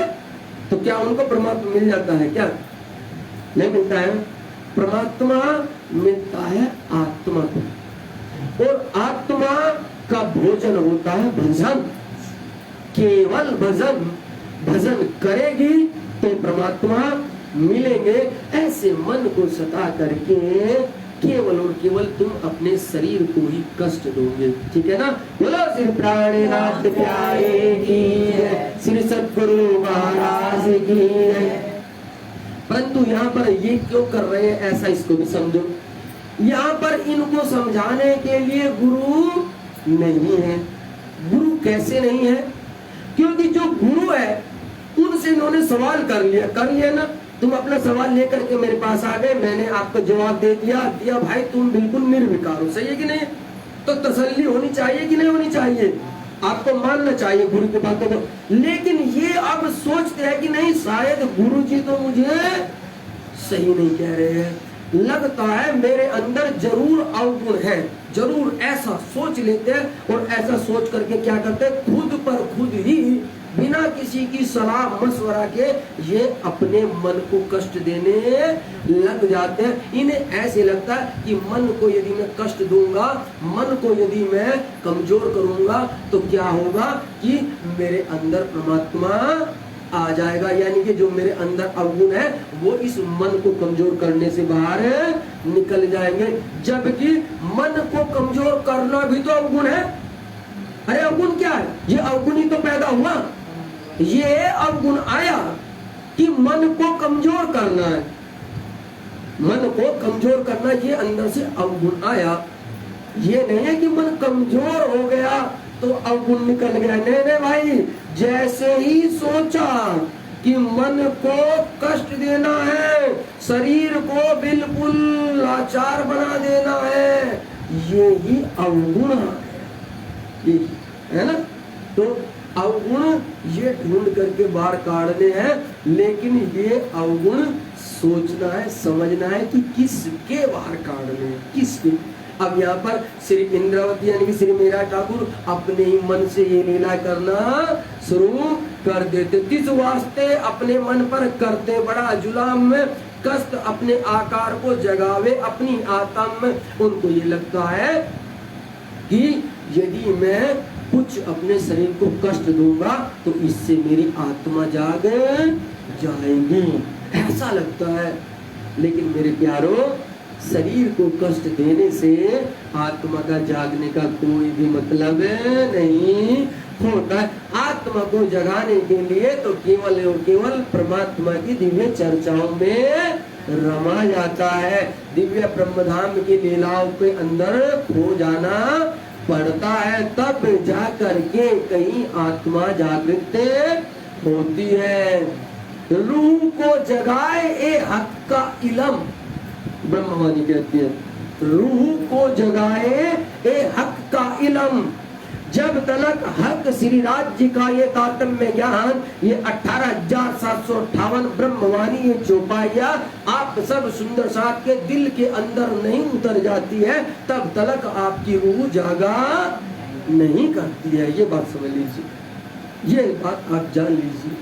तो क्या उनको परमात्मा मिल जाता है? क्या नहीं मिलता है। परमात्मा मिलता है आत्मा को, और आत्मा का भोजन होता है भजन। केवल भजन, भजन करेगी तो परमात्मा मिलेंगे। ऐसे मन को सता करके केवल और केवल तुम अपने शरीर को ही कष्ट दोगे। ठीक है ना? बोलो श्री प्राणनाथ प्यारे की जय, श्री सद्गुरु महाराज की जय। परंतु यहाँ पर ये क्यों कर रहे हैं ऐसा, इसको भी समझो। यहाँ पर इनको समझाने के लिए गुरु नहीं है। गुरु कैसे नहीं है? क्योंकि जो गुरु है उनसे इन्होंने सवाल कर लिया ना। तुम अपना सवाल लेकर के मेरे पास आ गए, मैंने आपको जवाब दे दिया भाई तुम बिल्कुल निर्विकार हो। सही है कि नहीं? तो तसल्ली होनी चाहिए कि नहीं होनी चाहिए? आपको मानना चाहिए गुरु की बातों को। लेकिन ये अब सोचते हैं कि नहीं, शायद गुरु जी तो मुझे सही नहीं कह रहे हैं, लगता है मेरे अंदर जरूर अवगुण है, जरूर, ऐसा सोच लेते हैं। और ऐसा सोच करके क्या करते हैं, खुद पर खुद ही बिना किसी की सलाह मशवरा के ये अपने मन को कष्ट देने लग जाते हैं। इन्हें ऐसे लगता है कि मन को यदि मैं कष्ट दूंगा, मन को यदि मैं कमजोर करूंगा तो क्या होगा कि मेरे अंदर परमात्मा आ जाएगा, यानी कि जो मेरे अंदर अवगुण है वो इस मन को कमजोर करने से बाहर निकल जाएंगे। जबकि मन को कमजोर करना भी तो अवगुण है। अरे अवगुण क्या है? ये अवगुण ही तो पैदा हुआ, ये अवगुण आया कि मन को कमजोर करना है। मन को कमजोर करना, ये अंदर से अवगुण आया। ये नहीं है कि मन कमजोर हो गया तो अवगुण निकल गया। नहीं भाई, जैसे ही सोचा कि मन को कष्ट देना है, शरीर को बिल्कुल लाचार बना देना है, ये ही अवगुण है ना। तो अवगुण ये ढूंढ करके बाहर काटने हैं, लेकिन ये अवगुण सोचना है, समझना है कि किसके बाहर काटने हैं, किसके। अब यहाँ पर श्री इंद्रावती यानी कि श्री मीरा ठाकुर अपने ही मन से ये लीला करना शुरू कर देते। किस वास्ते? अपने मन पर करते बड़ा जुलाम में कष्ट, अपने आकार को जगावे अपनी आत्मा में। उनको ये लगता है कि यदि मैं कुछ अपने शरीर को कष्ट दूंगा तो इससे मेरी आत्मा जाग जाएगी, ऐसा लगता है। लेकिन मेरे प्यारों, शरीर को कष्ट देने से आत्मा का जागने का कोई भी मतलब नहीं होता है। आत्मा को जगाने के लिए तो केवल और केवल परमात्मा की दिव्य चर्चाओं में रमा जाता है। दिव्य ब्रह्मधाम की लीलाओं के अंदर खो जाना पड़ता है, तब जा करके कहीं आत्मा जागृत होती है। रूह को जगाए ए हक का इलम, ब्रह्मवाणी कहती है, रूह को जगाए ए हक का इलम। जब तलक हक श्री राज्य का ये तारतम्य ज्ञान, ये 18,758 ब्रह्मवाणी ये चौपाइया आप सब सुंदर साथ के दिल के अंदर नहीं उतर जाती है, तब तलक आपकी रूह जागा नहीं करती है। ये बात समझ लीजिए, ये बात आप जान लीजिए।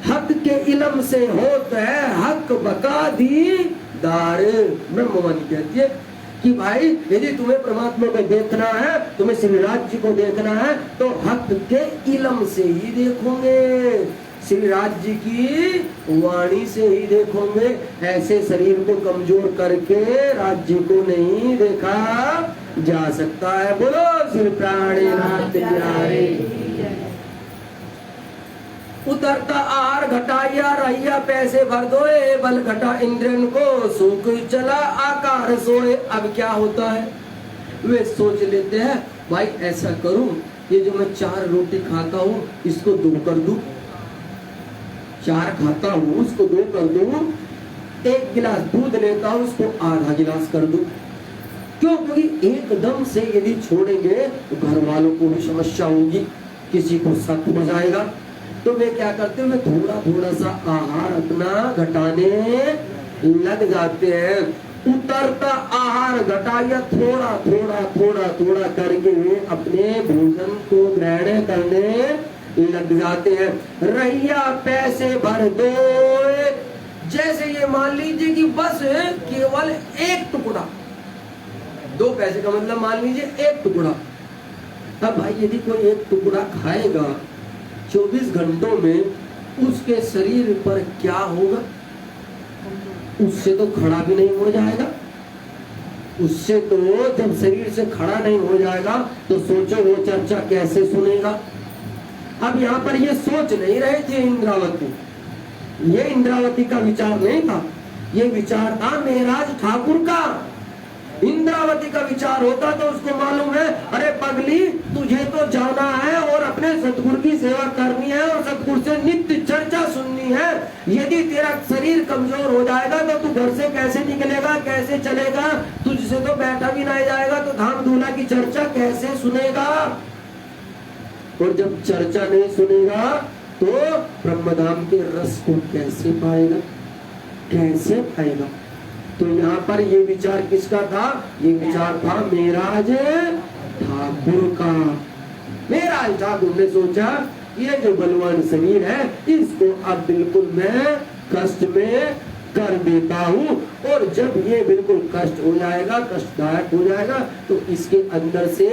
हक के इलम से होता है हक बका दीदार। ब्रह्मवाणी कहती है कि भाई यदि तुम्हें परमात्मा को देखना है, तुम्हें श्री राज्य को देखना है, तो हक के इलम से ही देखोगे, श्री राज्य की वाणी से ही देखोगे। ऐसे शरीर को कमजोर करके राज्य को नहीं देखा जा सकता है। बोलो श्री प्राणनाथ प्यारे। उतरता आहार घटाया रहिया पैसे भर दोए, बल घटा इंद्रियन को सुख चला आकार सोए। अब क्या होता है, वे सोच लेते हैं भाई ऐसा करूं, ये जो मैं 4 रोटी खाता हूँ इसको 2 कर दूं, 4 खाता हूँ उसको 2 कर दूं, 1 गिलास दूध लेता हूँ उसको आधा गिलास कर दूं, क्यों? क्योंकि एकदम से यदि छोड़ेंगे तो घर वालों को भी समस्या होगी, किसी को शक हो जाएगा। तो वे क्या करते हैं, वे थोड़ा थोड़ा सा आहार अपना घटाने लग जाते हैं। उतरता आहार घटाया, थोड़ा थोड़ा थोड़ा थोड़ा करके वे अपने भोजन को ग्रहण करने लग जाते हैं। रैया पैसे भर दो, जैसे ये मान लीजिए कि बस केवल एक टुकड़ा, 2 पैसे का मतलब मान लीजिए एक टुकड़ा। अब भाई यदि कोई एक टुकड़ा खाएगा 24 घंटों में, उसके शरीर पर क्या होगा? उससे तो खड़ा भी नहीं हो जाएगा। उससे तो जब शरीर से खड़ा नहीं हो जाएगा तो सोचो वो चर्चा कैसे सुनेगा। अब यहाँ पर ये सोच नहीं रहे थे इंद्रावती, ये इंद्रावती का विचार नहीं था, ये विचार था मेहराज ठाकुर का। इंद्रावती का विचार होता तो उसको मालूम है, अरे पगली तुझे तो जाना है और अपने सतगुरु की सेवा करनी है और सतगुरु से नित्य चर्चा सुननी है। यदि तेरा शरीर कमजोर हो जाएगा तो तू घर से कैसे निकलेगा, कैसे चलेगा? तुझसे तो बैठा भी नहीं जाएगा तो धाम धूला की चर्चा कैसे सुनेगा? और जब चर्चा नहीं सुनेगा तो ब्रह्मधाम के रस को कैसे पाएगा, कैसे पाएगा? तो यहाँ पर ये विचार किसका था? ये विचार था मेहराज ठाकुर का। मेहराज ठाकुर ने सोचा ये जो बलवान शरीर है इसको अब बिल्कुल मैं कष्ट में कर देता हूँ, और जब ये बिल्कुल कष्ट हो जाएगा, कष्टदायक हो जाएगा, तो इसके अंदर से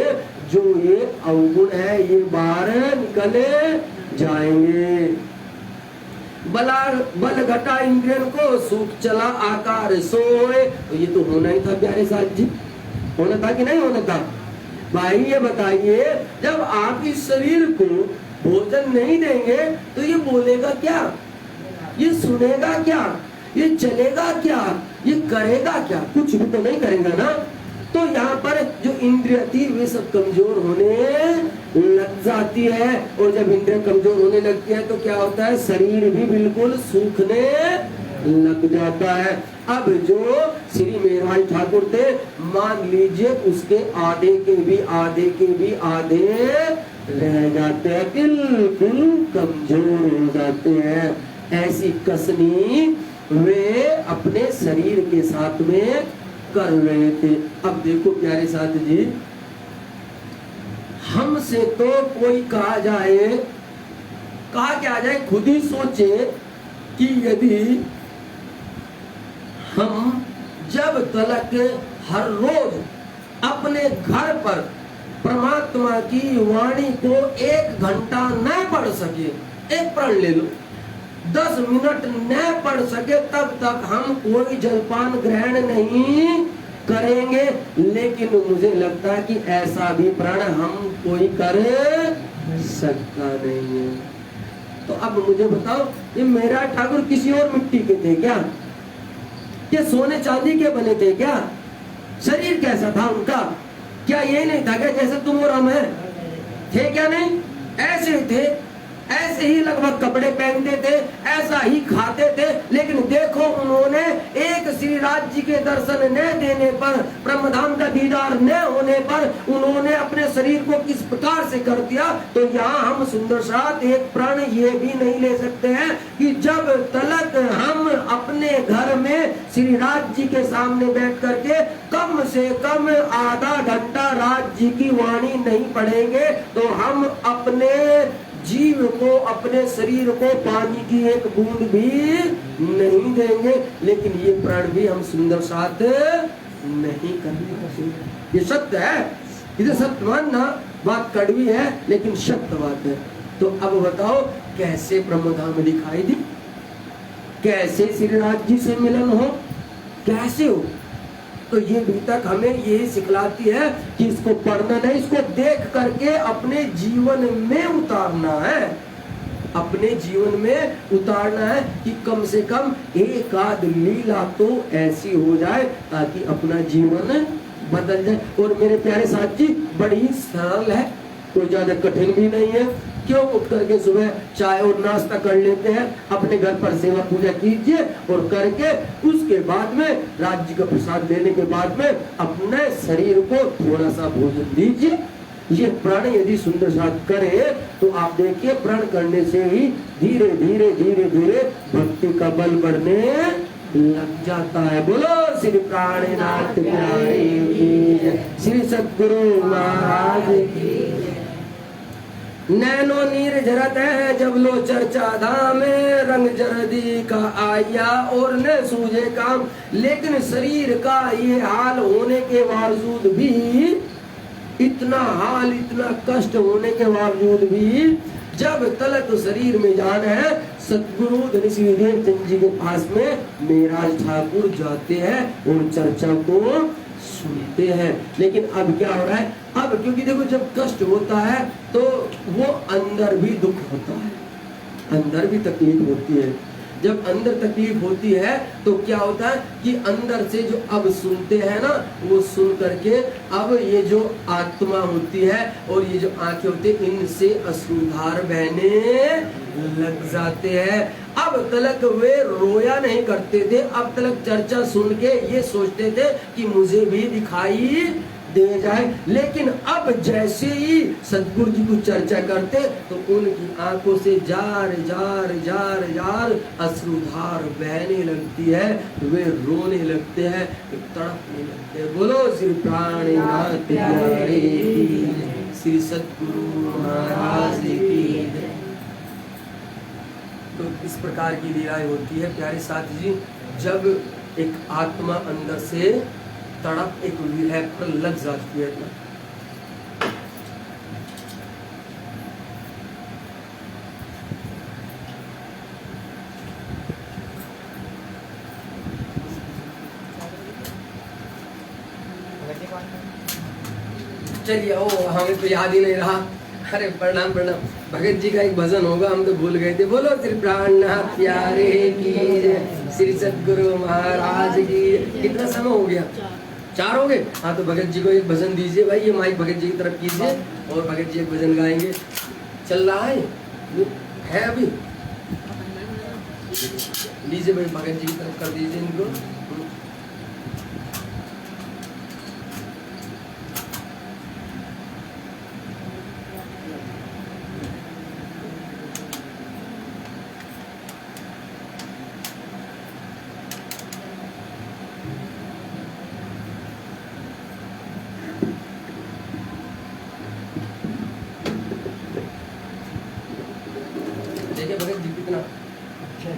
जो ये अवगुण है ये बाहर निकले जाएंगे। बल घटा इंद्रियन को, सुख चला आकार सोए। तो ये तो होना ही था प्यारे साथ जी, होना था कि नहीं होना था? भाई ये बताइए, जब आप इस शरीर को भोजन नहीं देंगे तो ये बोलेगा क्या, ये सुनेगा क्या, ये चलेगा क्या, ये करेगा क्या? कुछ भी तो नहीं करेगा ना। तो यहाँ पर जो इंद्रिय थी वे सब कमजोर होने लग जाती है, और जब इंद्रिय कमजोर होने लगती है तो क्या होता है, शरीर भी बिल्कुल सूखने लग जाता है। अब जो श्री मेहराज ठाकुर थे, मान लीजिए उसके आधे के भी आधे रह जाते हैं, बिल्कुल कमजोर हो जाते हैं। ऐसी कसनी वे अपने शरीर के साथ में कर रहे थे। अब देखो प्यारे साथ जी, हमसे तो कोई कहा क्या जाए, खुद ही सोचे कि यदि हम जब तलक हर रोज अपने घर पर परमात्मा की वाणी को 1 घंटा न पढ़ सके, एक प्रण ले लो, 10 मिनट न पढ़ सके, तब तक हम कोई जलपान ग्रहण नहीं करेंगे। लेकिन मुझे लगता है कि ऐसा भी प्रण हम कोई कर सकता नहीं है। तो अब मुझे बताओ, ये मेहराज ठाकुर किसी और मिट्टी के थे क्या? ये सोने चांदी के बने थे क्या? शरीर कैसा था उनका? क्या ये नहीं था क्या जैसे तुम और हम हैं? थे क्या नहीं? ऐसे थे, ऐसे ही लगभग कपड़े पहनते थे, ऐसा ही खाते थे। लेकिन देखो उन्होंने एक श्री राज जी के दर्शन न देने पर, ब्रह्मधाम का दीदार न होने पर उन्होंने अपने शरीर को किस प्रकार से कर दिया। तो यहाँ हम सुंदर साथ एक प्रण ये भी नहीं ले सकते हैं कि जब तलक हम अपने घर में श्री राज जी के सामने बैठ करके कम से कम आधा घंटा राज जी की वाणी नहीं पढ़ेंगे तो हम अपने जीव को, अपने शरीर को पानी की एक बूंद भी नहीं देंगे। लेकिन ये प्रण भी हम सुंदर साथ नहीं करने। ये सत्य है, इसे सत्य मानना, बात कड़वी है लेकिन सत्य बात है। तो अब बताओ कैसे ब्रह्मधाम दिखाई दी, कैसे श्री राज जी से मिलन हो, कैसे हो? तो ये भी तक हमें यही सिखलाती है कि इसको पढ़ना नहीं, इसको देख करके अपने जीवन में उतारना है, अपने जीवन में उतारना है कि कम से कम एक आध लीला तो ऐसी हो जाए ताकि अपना जीवन बदल जाए। और मेरे प्यारे साथ जी, बड़ी सरल है, कोई ज्यादा कठिन भी नहीं है। क्यों उठ करके सुबह चाय और नाश्ता कर लेते हैं, अपने घर पर सेवा पूजा कीजिए और करके उसके बाद में राज्य का प्रसाद लेने के बाद में अपने शरीर को थोड़ा सा भोजन दीजिए। ये प्रण यदि सुंदर साथ करे तो आप देखिए प्रण करने से ही धीरे धीरे धीरे धीरे भक्ति का बल बढ़ने लग जाता है। बोलो श्री प्राणनाथ प्यारे की जय, श्री सद्गुरु महाराज की जय। नैनो नीर झरत है जब लो चर्चा धाम, रंग जरदी का आया और न सूझे काम। लेकिन शरीर का ये हाल होने के बावजूद भी, इतना हाल इतना कष्ट होने के बावजूद भी जब तलक शरीर में जान है, सतगुरु धनी श्री देव चंद जी के पास में मेराज ठाकुर जाते हैं और चर्चा को सुनते हैं। लेकिन अब क्या हो रहा है, अब क्योंकि देखो जब कष्ट होता है तो वो अंदर भी दुख होता है, अंदर भी तकलीफ होती है। जब अंदर तकलीफ होती है तो क्या होता है कि अंदर से जो अब सुनते हैं ना, वो सुन करके अब ये जो आत्मा होती है और ये जो आंखें होती है, इनसे अश्रुधार बहने लग जाते हैं। अब तलक वे रोया नहीं करते थे, अब तलक चर्चा सुन के ये सोचते थे कि मुझे भी दिखाई दे जाए। लेकिन अब जैसे ही सतगुरु जी को चर्चा करते तो उनकी आंखों से जार जार जार जार अश्रुधार बहने लगती है, वे रोने लगते हैं, तड़पने लगते हैं। बोलो श्री प्राणनाथ प्यारे की जय, श्री सतगुरु महाराज की जय। तो इस प्रकार की लीलाएं होती है प्यारे साथी जी। जब एक आत्मा अंदर से तड़प एक विरह पर लग जाती है। चलिए, ओ हमें तो याद ही नहीं रहा। अरे प्रणाम प्रणाम। भगत जी का एक भजन होगा, हम तो भूल गए थे। बोलो श्री प्राणनाथ प्यारे की जय, श्री सद्गुरु महाराज की। कितना समय हो गया? 4 हो गए। हाँ, तो भगत जी को एक भजन दीजिए भाई। ये माइक भगत जी की तरफ कीजिए और भगत जी एक भजन गाएंगे। चल रहा है अभी? लीजिए भाई, भगत जी की तरफ कर दीजिए इनको। देखिए भगत जी कितना अच्छा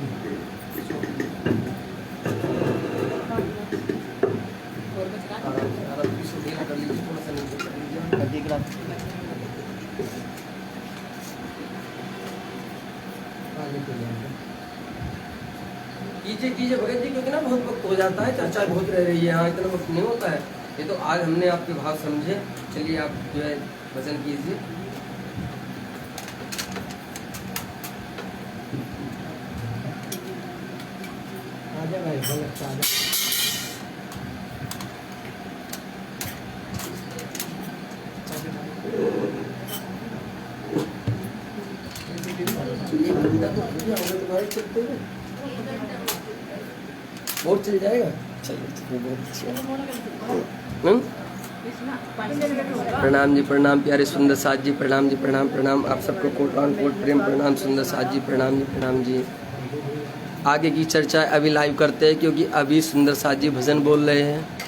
कीजिए भगत जी, क्योंकि ना बहुत वक्त हो जाता है, चर्चा बहुत रह रही है। यहाँ इतना वक्त नहीं होता है। ये तो आज हमने आपके भाव समझे। चलिए आप जो है भजन कीजिए। भाई बहुत चल जाएगा। चलिए बहुत अच्छा। प्रणाम जी, प्रणाम प्यारे सुंदर साथ जी, प्रणाम जी, प्रणाम प्रणाम। आप सबको कोटान कोट प्रेम प्रणाम। सुंदर साथ जी प्रणाम जी, प्रणाम जी। आगे की चर्चा अभी लाइव करते हैं, क्योंकि अभी सुंदर साथ जी भजन बोल रहे हैं।